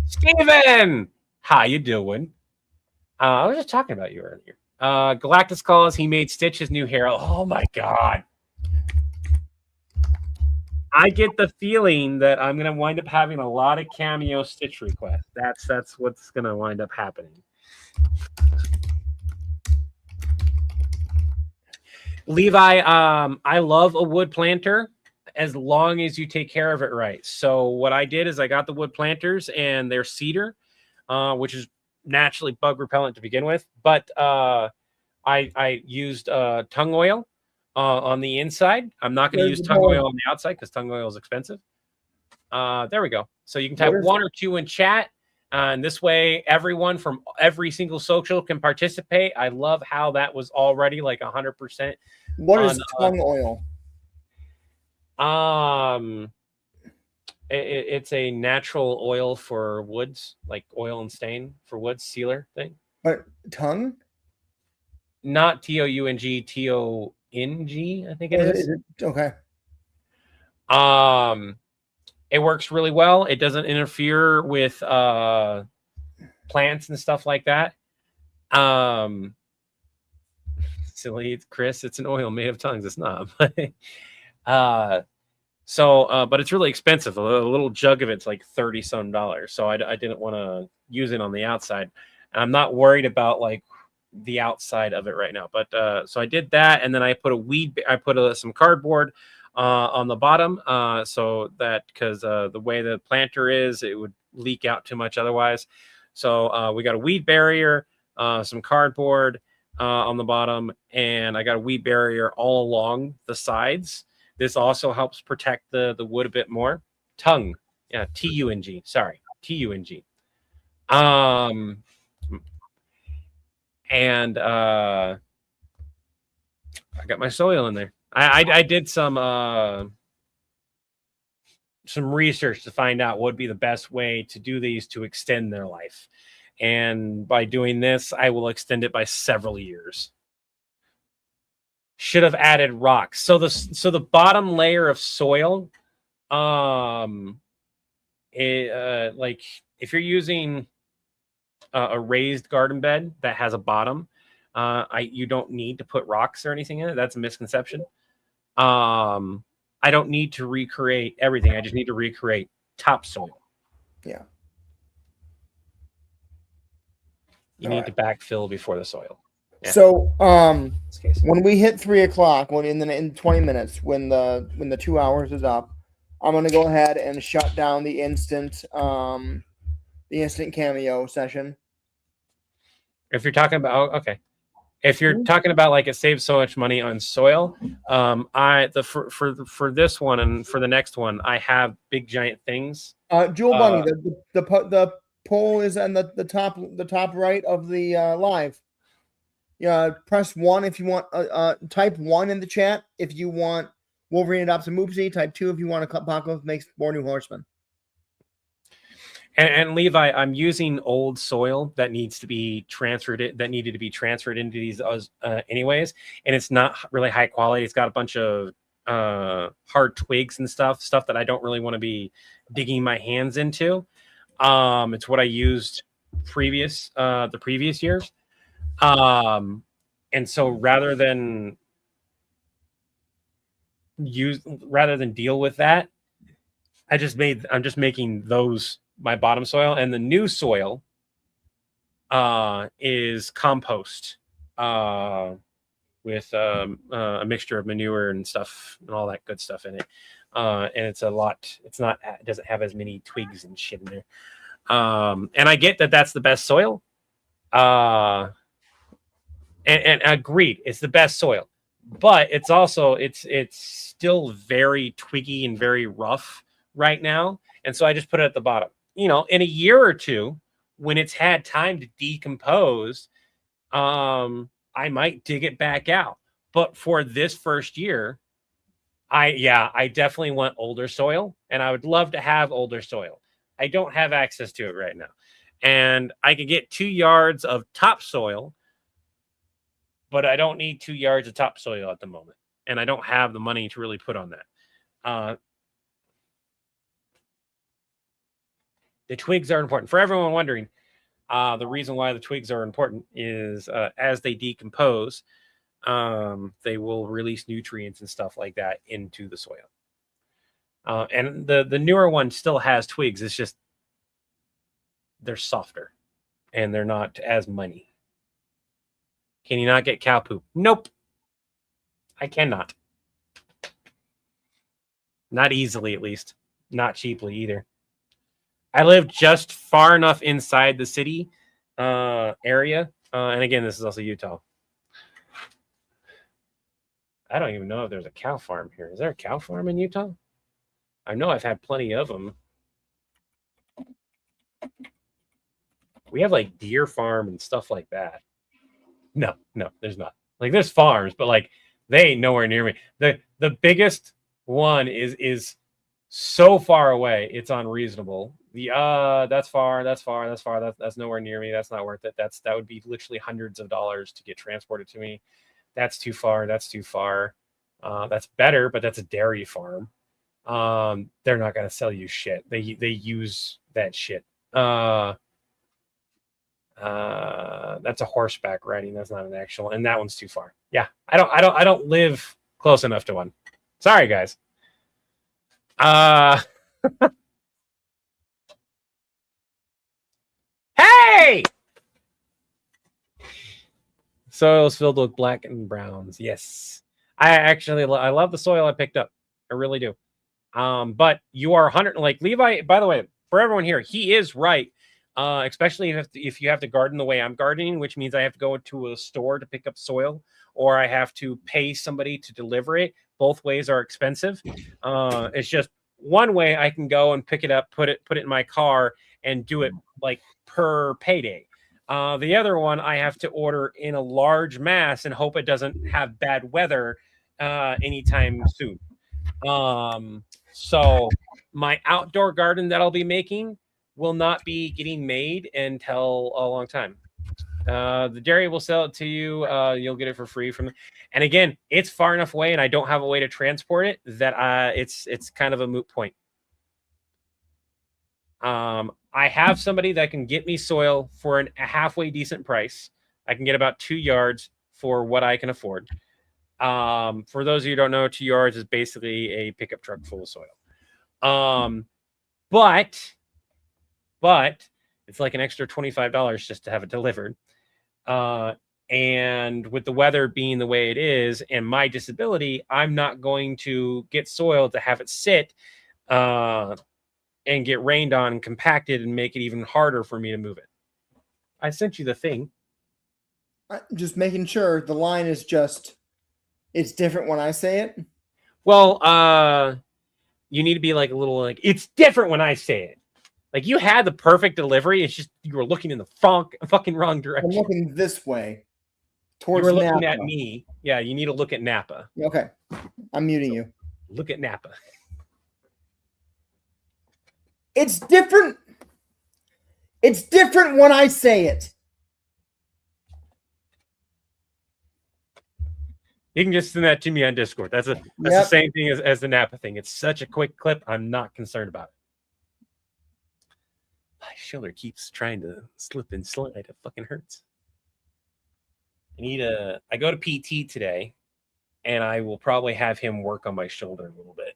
Steven! How you doing? I was just talking about you earlier. Galactus calls. He made Stitch his new hero. Oh my god! I get the feeling that I'm gonna wind up having a lot of cameo Stitch requests. That's what's gonna wind up happening. Levi, I love a wood planter as long as you take care of it right. So what I did is I got the wood planters and they're cedar. Which is naturally bug repellent to begin with. But I used tung oil on the inside. I'm not going to use tung oil on the outside because tung oil is expensive. There we go. So you can type 1 or 2 in chat. And this way, everyone from every single social can participate. I love how that was already like 100%. What is tung oil? It's a natural oil for woods, like oil and stain for woods, sealer thing. But tongue? Not Toung, Tong, I think it is. Okay. It works really well. It doesn't interfere with plants and stuff like that. Silly Chris, it's an oil made of tongues. It's not. But it's really expensive. A little jug of it's like $30-some. So I didn't want to use it on the outside. And I'm not worried about like the outside of it right now. But so I did that, and then I put some cardboard on the bottom, so that because the way the planter is, it would leak out too much otherwise. So we got a weed barrier, some cardboard on the bottom, and I got a weed barrier all along the sides. This also helps protect the wood a bit more. Tung, yeah, T-U-N-G. Sorry, T-U-N-G. And I got my soil in there. I did some research to find out what would be the best way to do these to extend their life. And by doing this, I will extend it by several years. Should have added rocks. So the bottom layer of soil, like if you're using a raised garden bed that has a bottom, you don't need to put rocks or anything in it. That's a misconception. I don't need to recreate everything. I just need to recreate topsoil. Yeah. You need to backfill before the soil. Yeah. So, In this case. when we hit 3 o'clock, in 20 minutes, when the 2 hours is up, I'm gonna go ahead and shut down the instant Cameo session. If you're talking about okay, if you're talking about like it saves so much money on soil, for this one and for the next one, I have big giant things. Jewel Bunny, the poll is on the top right of the live. Yeah, press 1 if you want. Type 1 in the chat if you want Wolverine adopts a Moopsie. Type 2 if you want Apocalypse makes more new horsemen. And Levi, I'm using old soil that needs to be transferred. That needed to be transferred into these anyways, and it's not really high quality. It's got a bunch of hard twigs and stuff that I don't really want to be digging my hands into. It's what I used the previous years. And so rather than deal with that, I'm just making those my bottom soil, and the new soil is compost with a mixture of manure and stuff and all that good stuff in it. And it doesn't have as many twigs and shit in there. And I get that that's the best soil. And agreed, it's the best soil, but it's also it's still very twiggy and very rough right now. And so I just put it at the bottom. In a year or two, when it's had time to decompose, I might dig it back out. But for this first year, I definitely want older soil, and I would love to have older soil. I don't have access to it right now. And I could get 2 yards of topsoil, but I don't need 2 yards of topsoil at the moment. And I don't have the money to really put on that. The twigs are important. For everyone wondering, the reason why the twigs are important is as they decompose, they will release nutrients and stuff like that into the soil. And the newer one still has twigs. It's just they're softer and they're not as money. Can you not get cow poop? Nope. I cannot. Not easily, at least. Not cheaply either. I live just far enough inside the city area. And again, this is also Utah. I don't even know if there's a cow farm here. Is there a cow farm in Utah? I know I've had plenty of them. We have like deer farm and stuff like that. No, there's not. Like there's farms, but like they ain't nowhere near me. The biggest one is so far away, it's unreasonable. That's far. That's nowhere near me. That's not worth it. That would be literally hundreds of dollars to get transported to me. That's too far. That's That's better, but that's a dairy farm. They're not gonna sell you shit. They use that shit. That's a horseback riding. That's not an actual, and that one's too far. Yeah, I don't live close enough to one. Sorry, guys. Hey! Soil is filled with black and browns. Yes. I love the soil I picked up. I really do. But you are 100, like Levi, by the way, for everyone here, he is right. Especially if you have to garden the way I'm gardening, which means I have to go to a store to pick up soil, or I have to pay somebody to deliver it. Both ways are expensive. It's just one way I can go and pick it up, put it in my car, and do it like per payday. The other one I have to order in a large mass and hope it doesn't have bad weather anytime soon. So my outdoor garden that I'll be making will not be getting made until a long time. The dairy will sell it to you. You'll get it for free from. And again, it's far enough away, and I don't have a way to transport it that it's kind of a moot point. I have somebody that can get me soil for a halfway decent price. I can get about 2 yards for what I can afford. For those of you who don't know, 2 yards is basically a pickup truck full of soil. But it's like an extra $25 just to have it delivered. And with the weather being the way it is and my disability, I'm not going to get soil to have it sit and get rained on and compacted and make it even harder for me to move it. I sent you the thing. Just making sure the line is just, it's different when I say it. Well, you need to be like a little like, it's different when I say it. Like you had the perfect delivery. It's just you were looking in the fucking wrong direction. I'm looking this way. You Towards were looking Napa. at me. Yeah, you need to look at Napa. Okay. I'm muting you. Look at Napa. It's different. It's different when I say it. You can just send that to me on Discord. That's the same thing as the Napa thing. It's such a quick clip. I'm not concerned about it. My shoulder keeps trying to slip and slide. It fucking hurts. I go to PT today, and I will probably have him work on my shoulder a little bit.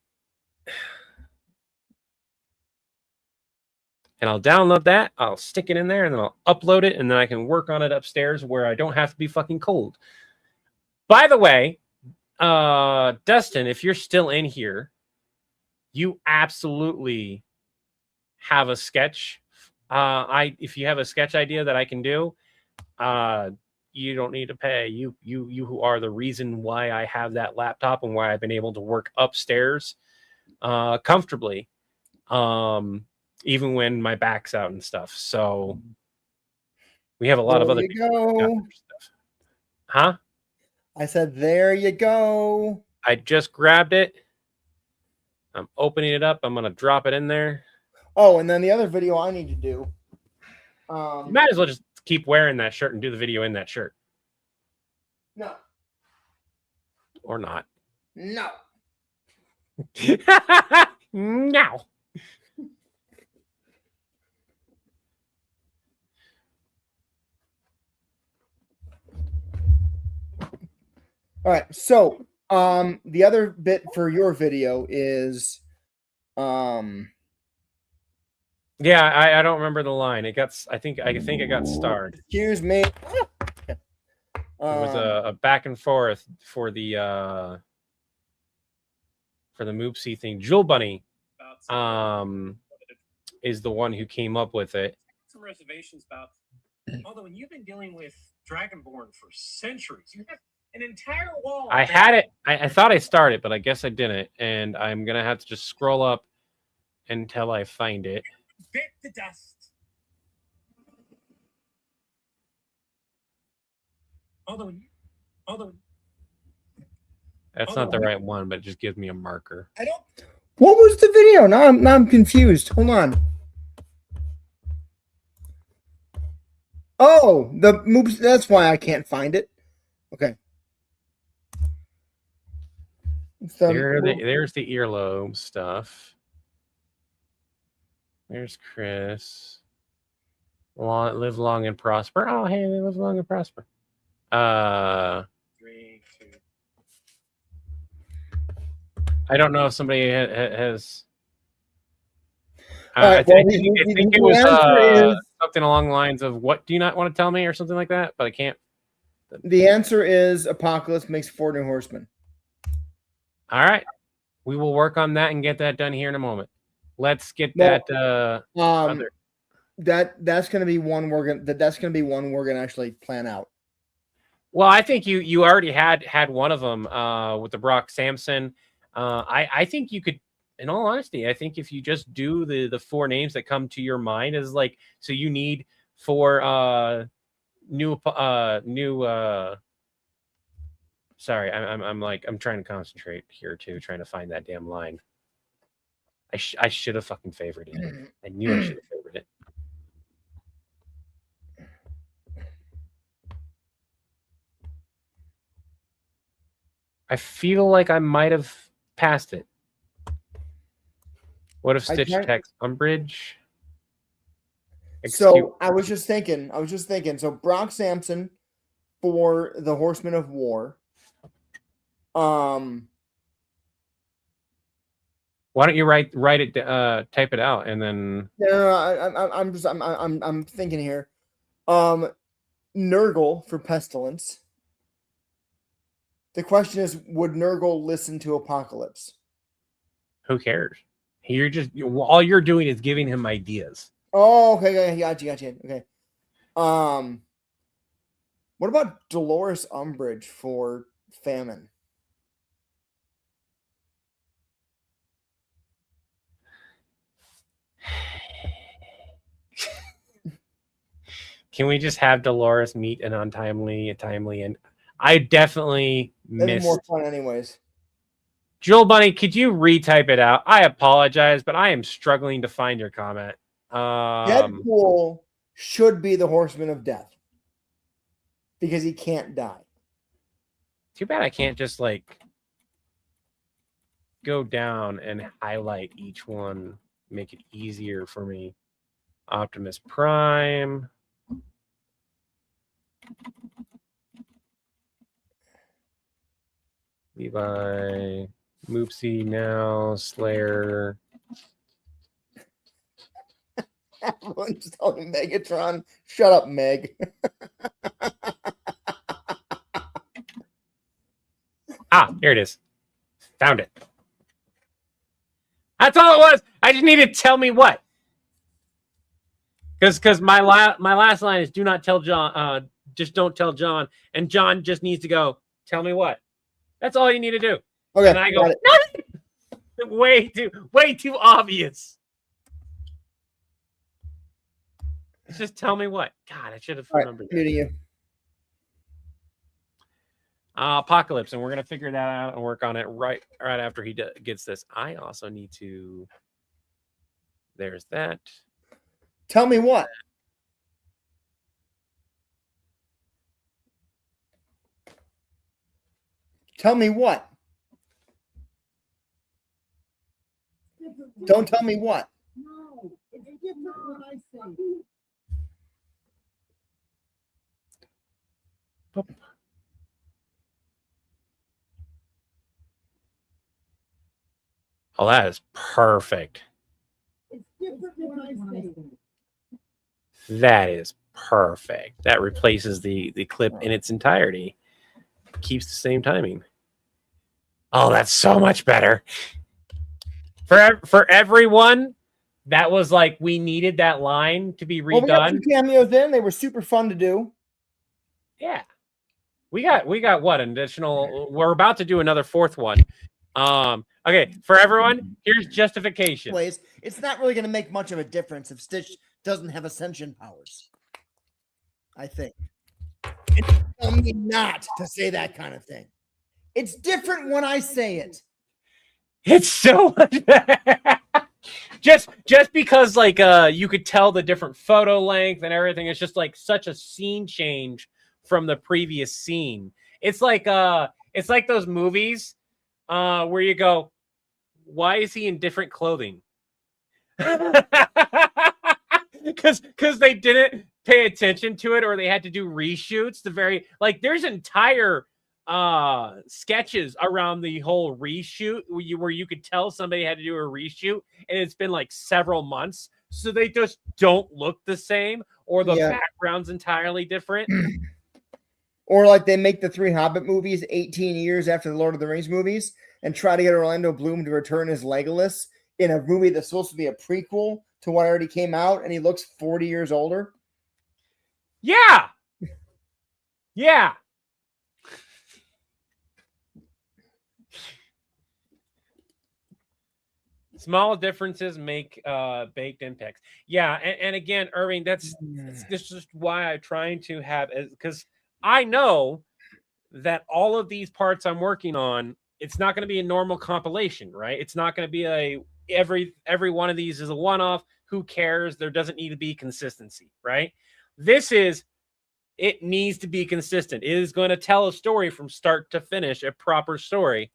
And I'll download that. I'll stick it in there, and then I'll upload it, and then I can work on it upstairs where I don't have to be fucking cold. By the way, Dustin, if you're still in here, you absolutely have a sketch. If you have a sketch idea that I can do, you don't need to pay. You who are the reason why I have that laptop and why I've been able to work upstairs comfortably, even when my back's out and stuff. So we have a lot of other people who got their stuff. Huh? I said, there you go. I just grabbed it. I'm opening it up. I'm going to drop it in there. Oh, and then the other video I need to do. You might as well just keep wearing that shirt and do the video in that shirt. No. Or not. No. No. All right. So, the other bit for your video is, Yeah, I don't remember the line. I think it got starred. Excuse me. It was a back and forth for the Moopsy thing. Jewel Bunny is the one who came up with it. Some reservations about. Although when you've been dealing with Dragonborn for centuries, you have an entire wall. I had it. I thought I started, but I guess I didn't. And I'm gonna have to just scroll up until I find it. Bit the dust. Although That's not the right one, but it just gives me a marker. I don't. What was the video? Now I'm confused. Hold on. Oh, the moves. That's why I can't find it. Okay. There's the earlobe stuff. There's Chris. Live long and prosper. Oh, hey, they live long and prosper. 3, 2. I don't know if somebody has. Right, I think it was something along the lines of "What do you not want to tell me?" or something like that, but I can't. The answer is Apocalypse makes 4 New Horsemen. All right, we will work on that and get that done here in a moment. Let's get that. That's going to be one we're gonna actually plan out. Well, I think you already had one of them with the Brock Sampson. I think you could, in all honesty, I think if you just do the 4 names that come to your mind as like, so you need 4 Sorry, I'm trying to concentrate here too, trying to find that damn line. I should have fucking favored it. I knew I should have favored it. I feel like I might have passed it. What if Stitch text Umbridge? So I was just thinking. So Brock Sampson for the Horsemen of War. Why don't you write it, type it out, and then? No, I'm thinking here. Nurgle for Pestilence. The question is, would Nurgle listen to Apocalypse? Who cares? All you're doing is giving him ideas. Oh, okay, gotcha. Okay. What about Dolores Umbridge for Famine? Can we just have Dolores meet an timely, and I definitely missed. More fun, anyways. Jewel Bunny, could you retype it out? I apologize, but I am struggling to find your comment. Deadpool should be the Horseman of Death because he can't die. Too bad I can't just like go down and highlight each one, make it easier for me. Optimus Prime. Levi, Moopsie now, Slayer. Everyone's telling Megatron, shut up, Meg. Here it is. Found it. That's all it was. I just needed to tell me what. Because my last line is do not tell John, just don't tell John. And John just needs to go, tell me what. That's all you need to do. Okay. And I go, nothing. Way too obvious. Just tell me what. God, I should have remembered that. Muting you. Apocalypse, and we're gonna figure that out and work on it right after he gets this. I also need to. There's that. Tell me what. Tell me what. Don't tell me what. No, it's different when I say. Oh, that is perfect. It's different when I say. That is perfect. That replaces the clip in its entirety. Keeps the same timing. Oh, that's so much better. For everyone, that was like we needed that line to be redone. Well, we got 2 cameos in. They were super fun to do. Yeah. We got what additional? We're about to do another 4th one. Okay, for everyone, here's justification. It's not really going to make much of a difference if Stitch doesn't have ascension powers. I think. And tell me not to say that kind of thing. It's different when I say it. It's so much better. just because like you could tell the different photo length and everything. It's just like such a scene change from the previous scene. It's like those movies where you go, why is he in different clothing? Because they didn't pay attention to it, or they had to do reshoots. There's entire sketches around the whole reshoot where you could tell somebody had to do a reshoot, and it's been like several months, so they just don't look the same, or the background's entirely different. Or like they make the 3 Hobbit movies 18 years after the Lord of the Rings movies and try to get Orlando Bloom to return as Legolas in a movie that's supposed to be a prequel to what already came out, and he looks 40 years older. Yeah. Yeah. Small differences make baked impacts. Yeah, and again, Irving, that's this is just why I'm trying to have, because I know that all of these parts I'm working on, it's not going to be a normal compilation, right? It's not going to be every one of these is a one-off. Who cares? There doesn't need to be consistency, right? It needs to be consistent. It is going to tell a story from start to finish, a proper story.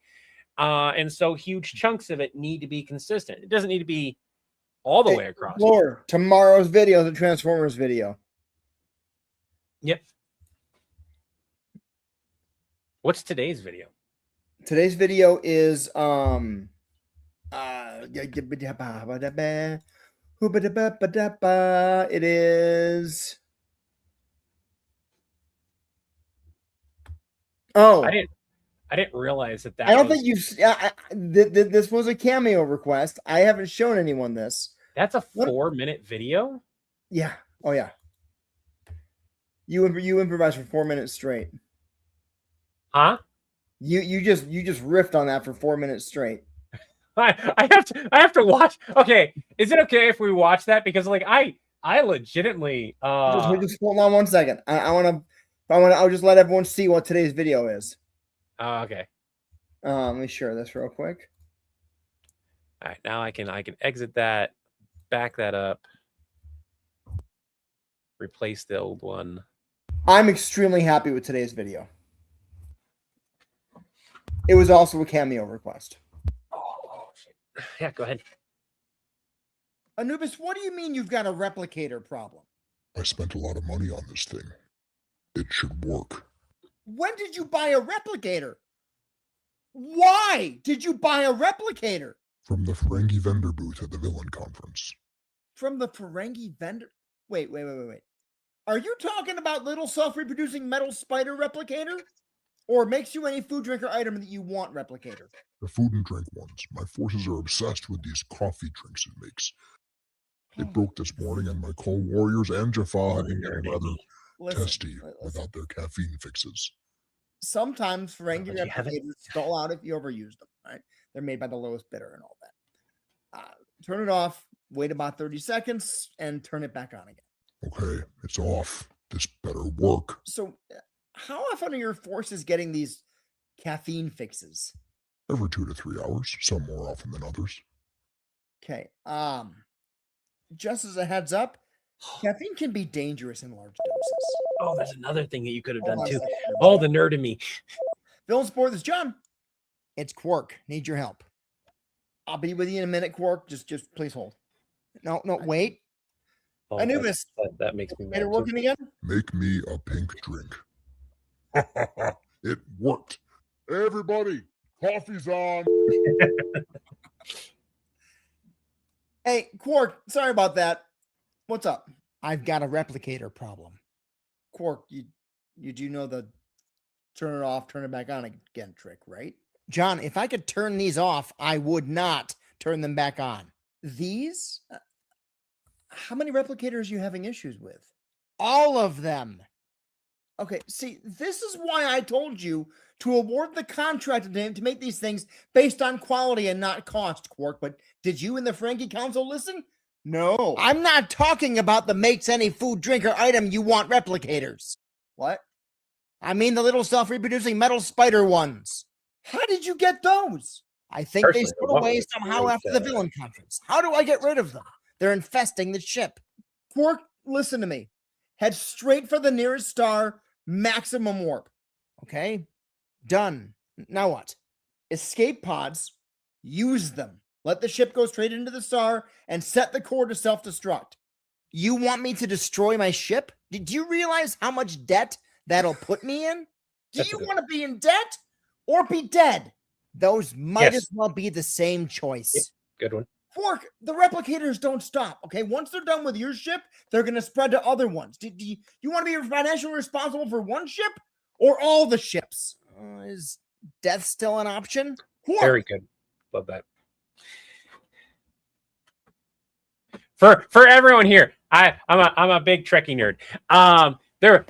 And so huge chunks of it need to be consistent. It doesn't need to be all the way across. Lord, tomorrow's video is a Transformers video. Yep. What's today's video? Today's video is it is I didn't realize that. I don't think you've. This was a cameo request. I haven't shown anyone this. That's a 4-minute video. Yeah. Oh yeah. You improvise for 4 minutes straight. Huh? You just riffed on that for 4 minutes straight. I have to watch. Okay, is it okay if we watch that? Because like I legitimately just hold on 1 second. I'll just let everyone see what today's video is. Okay. Let me share this real quick. All right, now I can exit that, back that up, replace the old one. I'm extremely happy with today's video. It was also a cameo request. Oh shit. Yeah, go ahead. Anubis, what do you mean you've got a replicator problem? I spent a lot of money on this thing. It should work. When did you buy a replicator? Why did you buy a replicator? From the Ferengi vendor booth at the villain conference. From the Ferengi vendor? Wait. Are you talking about little self-reproducing metal spider replicator? Or makes you any food, drink, or item that you want replicator? The food and drink ones. My forces are obsessed with these coffee drinks it makes. It broke this morning and my coal warriors and Jaffa have been getting rather testy without their caffeine fixes. Sometimes Ferengi replicators stall out if you overuse them, right? They're made by the lowest bidder and all that. Turn it off, wait about 30 seconds, and turn it back on again. Okay, it's off. This better work. So, how often are your forces getting these caffeine fixes? Every 2 to 3 hours, some more often than others. Okay. Just as a heads up, caffeine can be dangerous in large doses. Oh, there's another thing that you could have done too. Oh, the nerd in me. Villain Sport, this is John. It's Quark. Need your help. I'll be with you in a minute, Quark. Just please hold. No, wait. Oh, Anubis. That makes me mad. Is it working again? Make me a pink drink. It worked. Everybody, coffee's on. Hey, Quark, sorry about that. What's up? I've got a replicator problem. Quark, you do know the turn it off, turn it back on again trick, right? John, if I could turn these off, I would not turn them back on. These? How many replicators are you having issues with? All of them. Okay, see, this is why I told you to award the contract to make these things based on quality and not cost, Quark. But did you and the Ferengi Council listen? No. I'm not talking about the makes any food, drink, or item you want replicators. What? I mean the little self-reproducing metal spider ones. How did you get those? I think they stowed away somehow after the villain conference. How do I get rid of them? They're infesting the ship. Quark, listen to me. Head straight for the nearest star, maximum warp. Okay? Done. Now what? Escape pods. Use them. Let the ship go straight into the star and set the core to self-destruct. You want me to destroy my ship? Did you realize how much debt that'll put me in? Do you want to be in debt or be dead? Those might as well be the same choice. Yep. Good one. Quark, the replicators don't stop, okay? Once they're done with your ship, they're going to spread to other ones. Do you want to be financially responsible for one ship or all the ships? Is death still an option? Quark. Very good. Love that. For everyone here, I'm a big Trekkie nerd. There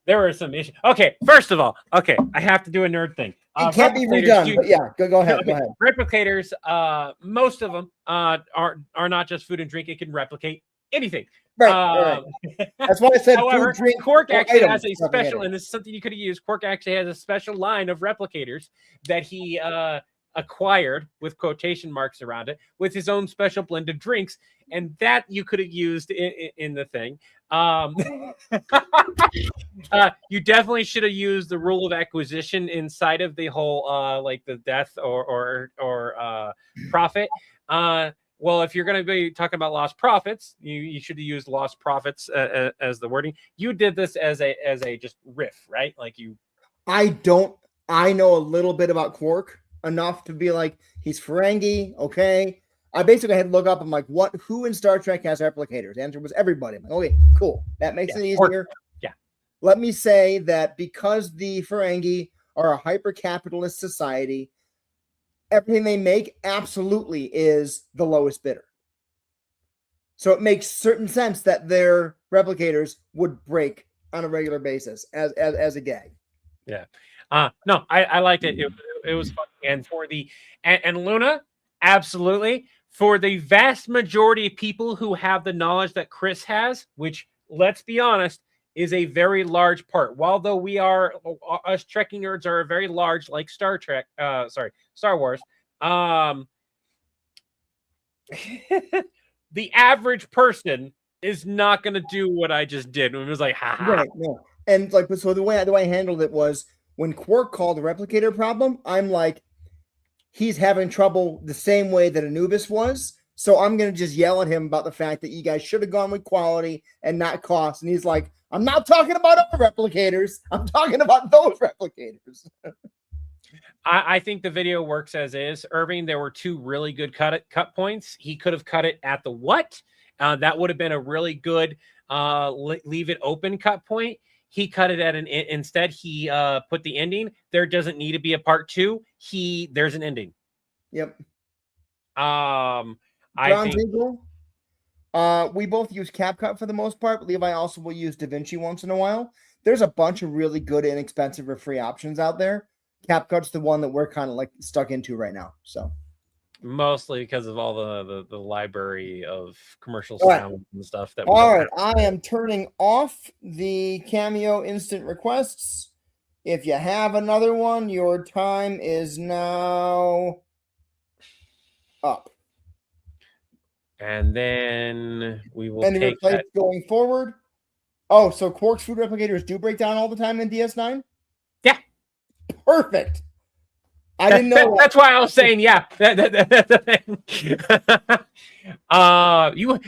there were some issues. Okay, first of all, I have to do a nerd thing. It can't be redone, but yeah, go ahead. Okay. Go ahead. Replicators, most of them are not just food and drink. It can replicate anything. Right. That's why I said However, food, drink, Quark or actually items. has a special, and this is something you could have used. Quark actually has a special line of replicators that he acquired, with quotation marks around it, with his own special blend of drinks, and that you could have used in the thing. You definitely should have used the rule of acquisition inside of the whole like the death or profit. Well, if you're going to be talking about lost profits, you should have used lost profits as the wording. You did this as a just riff, right? Like you. I know a little bit about Quark, enough to be like, he's Ferengi, okay. I basically had to look up, I'm like, who in Star Trek has replicators? The answer was everybody. I'm like, okay, cool. That makes it easier. Let me say that because the Ferengi are a hyper-capitalist society, everything they make absolutely is the lowest bidder. So it makes certain sense that their replicators would break on a regular basis as a gag. Yeah. No, I liked it. It was fun. And for and Luna, absolutely. For the vast majority of people who have the knowledge that Chris has, which, let's be honest, is a very large part. While though us Trekkie nerds are very large, like Star Wars. The average person is not going to do what I just did. It was like, ha. Right. Yeah. And like, so the way I handled it was, when Quark called the replicator problem, I'm like, he's having trouble the same way that Anubis was. So I'm going to just yell at him about the fact that you guys should have gone with quality and not cost. And he's like, I'm not talking about other replicators. I'm talking about those replicators. I think the video works as is. Irving, there were two really good cut points. He could have cut it at the what. That would have been a really good leave it open cut point. He cut it at instead he put the ending. There doesn't need to be a part 2. There's an ending. Yep. I think we both use CapCut for the most part, but Levi also will use DaVinci once in a while. There's a bunch of really good, inexpensive, or free options out there. CapCut's the one that we're kind of like stuck into right now. So mostly because of all the library of commercial sound and stuff that. All right, I am turning off the Cameo instant requests. If you have another one, your time is now up. And then we will take that going forward. Oh, so Quark's food replicators do break down all the time in DS9? Yeah. Perfect. I didn't know. That's why I was saying, yeah.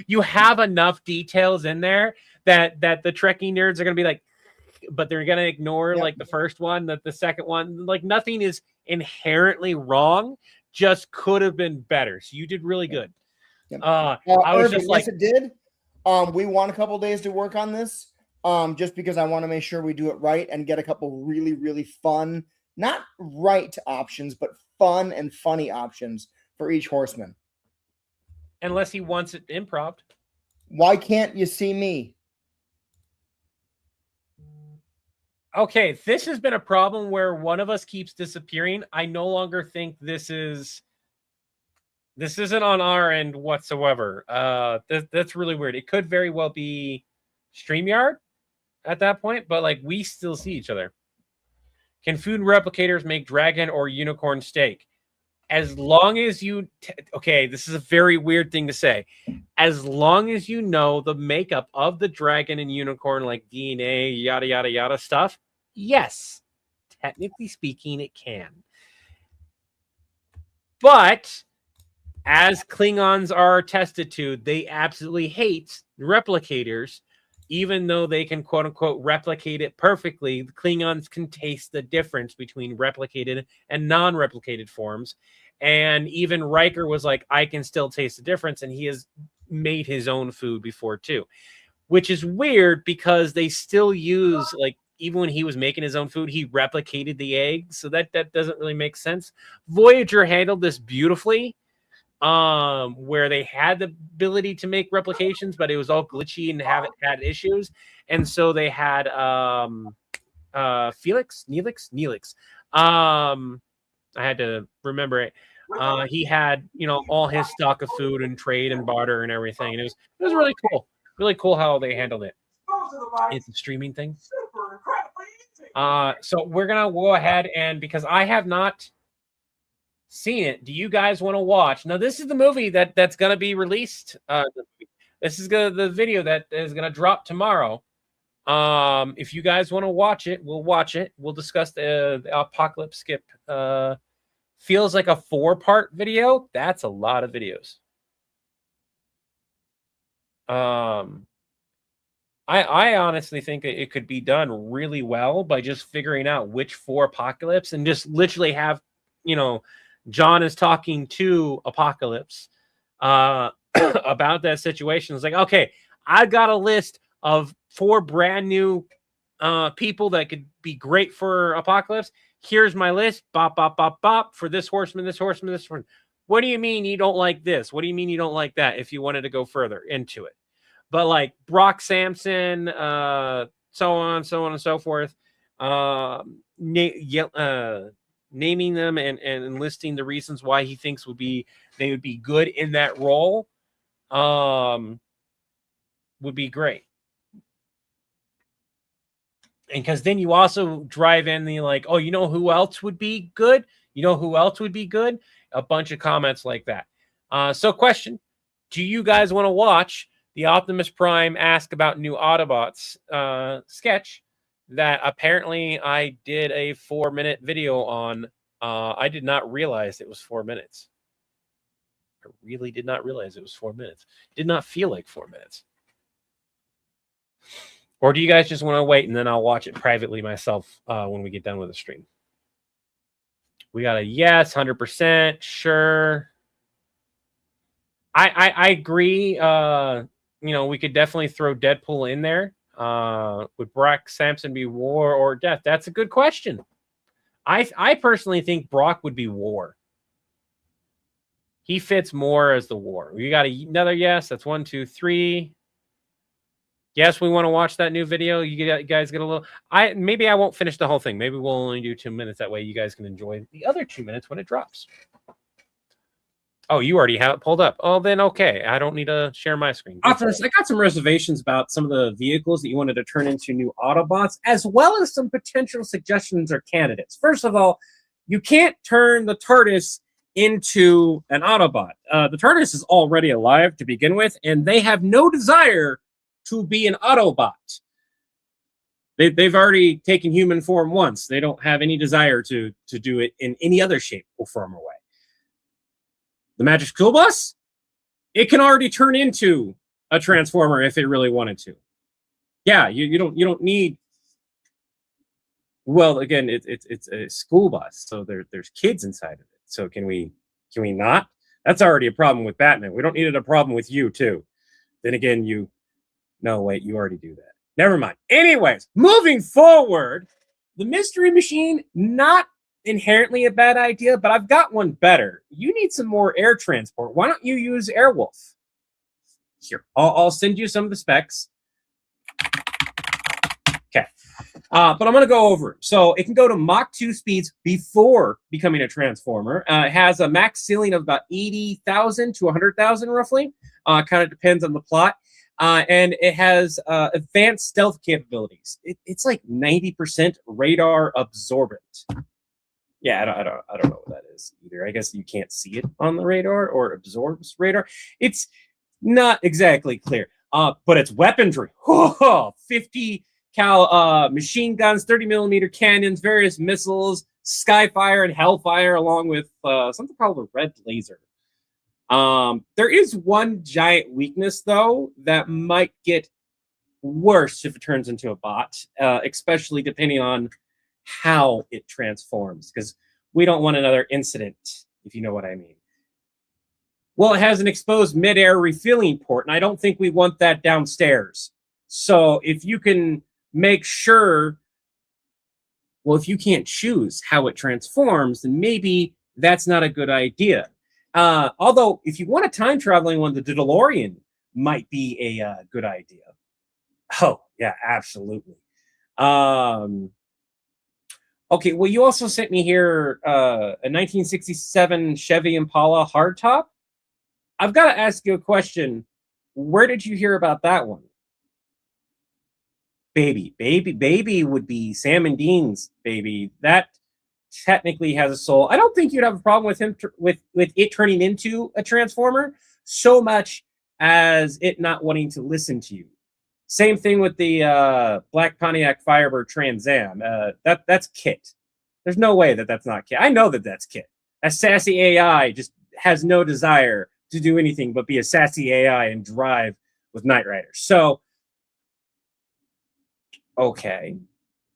You have enough details in there that the Trekkie nerds are going to be like, but they're going to ignore like the first one, the second one. Like nothing is inherently wrong, just could have been better. So you did really good. I was just like, yes, it did. We want a couple days to work on this, just because I want to make sure we do it right and get a couple really, really fun, not right options, but fun and funny options for each horseman. Unless he wants it improv. Why can't you see me? Okay, this has been a problem where one of us keeps disappearing. I no longer think this isn't on our end whatsoever. That's really weird. It could very well be StreamYard at that point, but like we still see each other. Can food replicators make dragon or unicorn steak? As long as you okay, this is a very weird thing to say. As long as you know the makeup of the dragon and unicorn, like DNA, yada yada yada stuff, yes, technically speaking, it can. But as Klingons are attested to, they absolutely hate replicators, even though they can quote unquote replicate it perfectly. The Klingons can taste the difference between replicated and non-replicated forms. And even Riker was like, I can still taste the difference. And he has made his own food before too, which is weird because they still use, like, even when he was making his own food, he replicated the eggs. So that doesn't really make sense. Voyager handled this beautifully, where they had the ability to make replications, but it was all glitchy and had issues. And so they had Neelix. I had to remember it. He had, all his stock of food and trade and barter and everything. And it was really cool. Really cool how they handled it. It's a streaming thing. So we're gonna go ahead, and because I have not seen it, do you guys want to watch? Now, this is the movie that's gonna be released. This is the video that is gonna drop tomorrow. If you guys want to watch it, we'll watch it. We'll discuss the Apocalypse Skip. Feels like a 4-part video. That's a lot of videos. I honestly think it could be done really well by just figuring out which 4 Apocalypse and just literally have, John is talking to Apocalypse about that situation. It's like, okay, I got a list of 4 brand new people that could be great for Apocalypse. Here's my list. Bop, bop, bop, bop. For this horseman, this horseman, this one. What do you mean you don't like this? What do you mean you don't like that? If you wanted to go further into it. But like Brock Sampson, so on and so forth. Naming them and listing the reasons why he thinks they would be good in that role would be great. And because then you also drive in the like, oh, who else would be good? Who else would be good? A bunch of comments like that. So question, do you guys want to watch the Optimus Prime ask about new Autobots sketch that apparently I did a 4-minute video on? I did not realize it was 4 minutes. I really did not realize it was 4 minutes. Did not feel like 4 minutes. Or do you guys just want to wait and then I'll watch it privately myself when we get done with the stream? We got a yes, 100%. Sure. I agree. We could definitely throw Deadpool in there. Would Brock Sampson be war or death? That's a good question. I personally think Brock would be war. He fits more as the war. We got another yes. That's 1, 2, 3. Yes, we want to watch that new video. You guys get a little. Maybe I won't finish the whole thing. Maybe we'll only do 2 minutes. That way, you guys can enjoy the other 2 minutes when it drops. Oh, you already have it pulled up. Oh, then okay. I don't need to share my screen. Optimus, I got some reservations about some of the vehicles that you wanted to turn into new Autobots, as well as some potential suggestions or candidates. First of all, you can't turn the TARDIS into an Autobot. The TARDIS is already alive to begin with, and they have no desire to be an Autobot. They've already taken human form once. They don't have any desire to do it in any other shape or form or way. The Magic School Bus, it can already turn into a Transformer if it really wanted to. Yeah, you don't need. Well, again, it's a school bus, so there's kids inside of it. So can we not? That's already a problem with Batman. We don't need a problem with you too. Then again, no, wait, you already do that. Never mind. Anyways, moving forward, the Mystery Machine, not inherently a bad idea, but I've got one better. You need some more air transport. Why don't you use Airwolf? Here, I'll send you some of the specs. Okay. But I'm going to go over it. So it can go to Mach 2 speeds before becoming a Transformer. It has a max ceiling of about 80,000 to 100,000 roughly. Kind of depends on the plot. And it has advanced stealth capabilities. It's like 90% radar absorbent. Yeah, I don't know what that is either. I guess you can't see it on the radar or absorbs radar. It's not exactly clear. But it's weaponry. 50 cal machine guns, 30mm cannons, various missiles, Skyfire and Hellfire, along with something called a red laser. There is one giant weakness, though, that might get worse if it turns into a bot, especially depending on how it transforms, because we don't want another incident, if you know what I mean. Well, it has an exposed mid-air refueling port, and I don't think we want that downstairs. So if you can make sure, well, if you can't choose how it transforms, then maybe that's not a good idea. Although, if you want a time-traveling one, the DeLorean might be a good idea. Oh, yeah, absolutely. Okay, well, you also sent me here a 1967 Chevy Impala hardtop. I've got to ask you a question. Where did you hear about that one? Baby would be Sam and Dean's Baby. That technically has a soul. I don't think you'd have a problem with him with it turning into a transformer so much as it not wanting to listen to you. Same thing with the Black Pontiac Firebird Trans Am. That's Kit. There's no way that that's not Kit. I know that that's Kit. A sassy AI just has no desire to do anything but be a sassy AI and drive with Knight Rider. So, okay.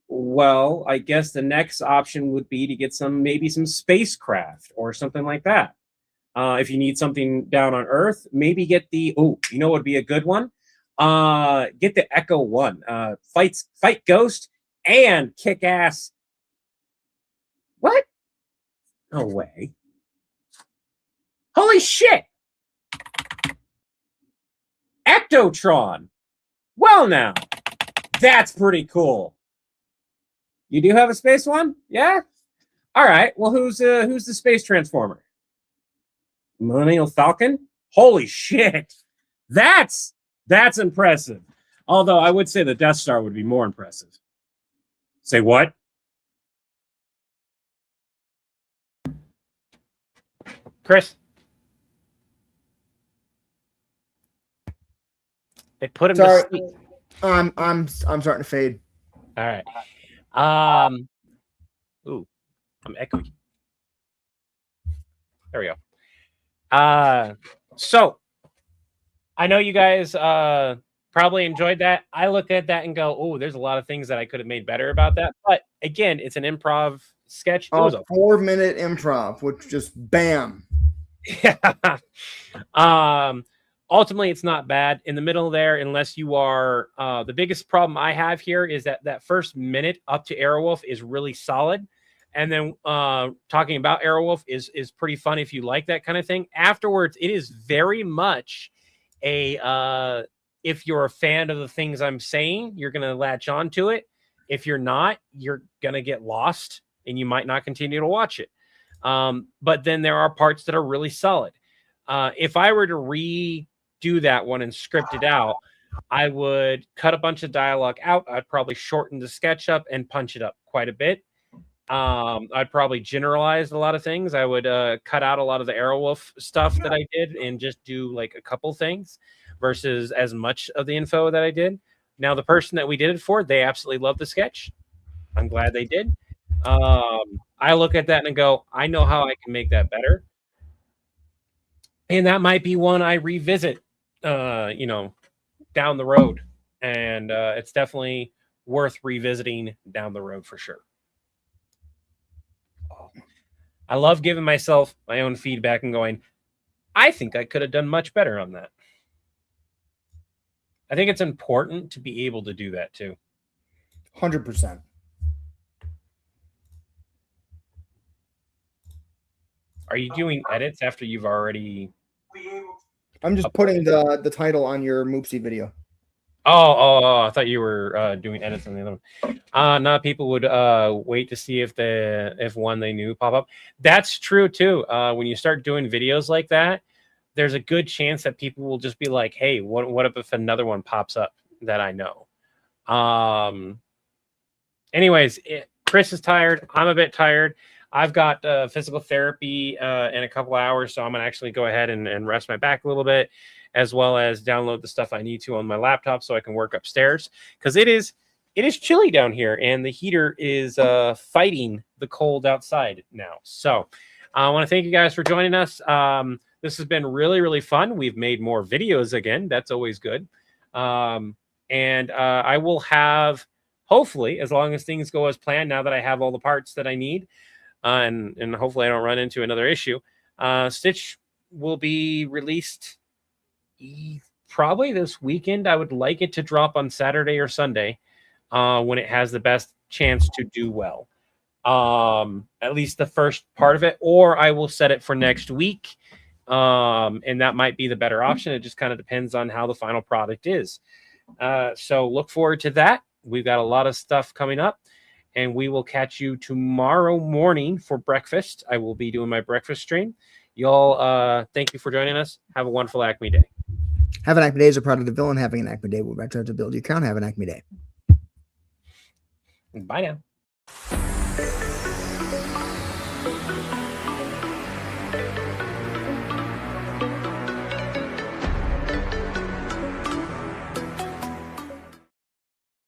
Well, I guess the next option would be to get maybe some spacecraft or something like that. If you need something down on Earth, maybe get the, you know what would be a good one? Get the Echo 1. Fight Ghost and kick ass. What? No way. Holy shit! Ectotron. Well now, that's pretty cool. You do have a space one? Yeah? All right. Well, who's the space transformer? Millennial Falcon? Holy shit. That's impressive. Although I would say the Death Star would be more impressive. Say what? Chris. They put him Sorry. to sleep. I'm starting to fade. All right. Ooh, I'm echoing. There we go. So I know you guys probably enjoyed that. I look at that and go, oh, there's a lot of things that I could have made better about that. But again, it's an improv sketch. It was a 4-minute improv, which just bam. Yeah. Ultimately, it's not bad in the middle there, unless you are the biggest problem I have here is that first minute up to Airwolf is really solid. And then talking about Airwolf is pretty fun if you like that kind of thing. Afterwards, it is very much a if you're a fan of the things I'm saying, you're going to latch on to it. If you're not, you're going to get lost and you might not continue to watch it. But then there are parts that are really solid. If I were to redo that one and script it out, I would cut a bunch of dialogue out. I'd probably shorten the sketch up and punch it up quite a bit. I'd probably generalize a lot of things. I would cut out a lot of the Airwolf stuff that I did and just do like a couple things versus as much of the info that I did. Now, the person that we did it for, they absolutely loved the sketch. I'm glad they did. I look at that and go, I know how I can make that better. And that might be one I revisit, down the road. And it's definitely worth revisiting down the road for sure. I love giving myself my own feedback and going, I think I could have done much better on that. I think it's important to be able to do that too. 100%. Are you doing edits after you've already? I'm just putting the title on your Moopsie video. Oh, I thought you were doing edits on the other one. Not people would wait to see if one they knew pop up. That's true too. When you start doing videos like that, there's a good chance that people will just be like, hey, what if another one pops up that I know? Anyways, Chris is tired. I'm a bit tired. I've got physical therapy in a couple hours, so I'm going to actually go ahead and rest my back a little bit, as well as download the stuff I need to on my laptop so I can work upstairs, because it is chilly down here, and the heater is fighting the cold outside now. So I want to thank you guys for joining us. This has been really, really fun. We've made more videos again. That's always good. And I will have, hopefully, as long as things go as planned, now that I have all the parts that I need, and hopefully I don't run into another issue, Stitch will be released probably this weekend. I would like it to drop on Saturday or Sunday when it has the best chance to do well. At least the first part of it, or I will set it for next week. And that might be the better option. It just kind of depends on how the final product is. So look forward to that. We've got a lot of stuff coming up. and we will catch you tomorrow morning for breakfast. I will be doing my breakfast stream. Y'all, thank you for joining us. Have a wonderful Acme Day. Have an Acme Day is a product of Villain. Having an Acme Day will retro to build your crown. Have an Acme Day. Bye now.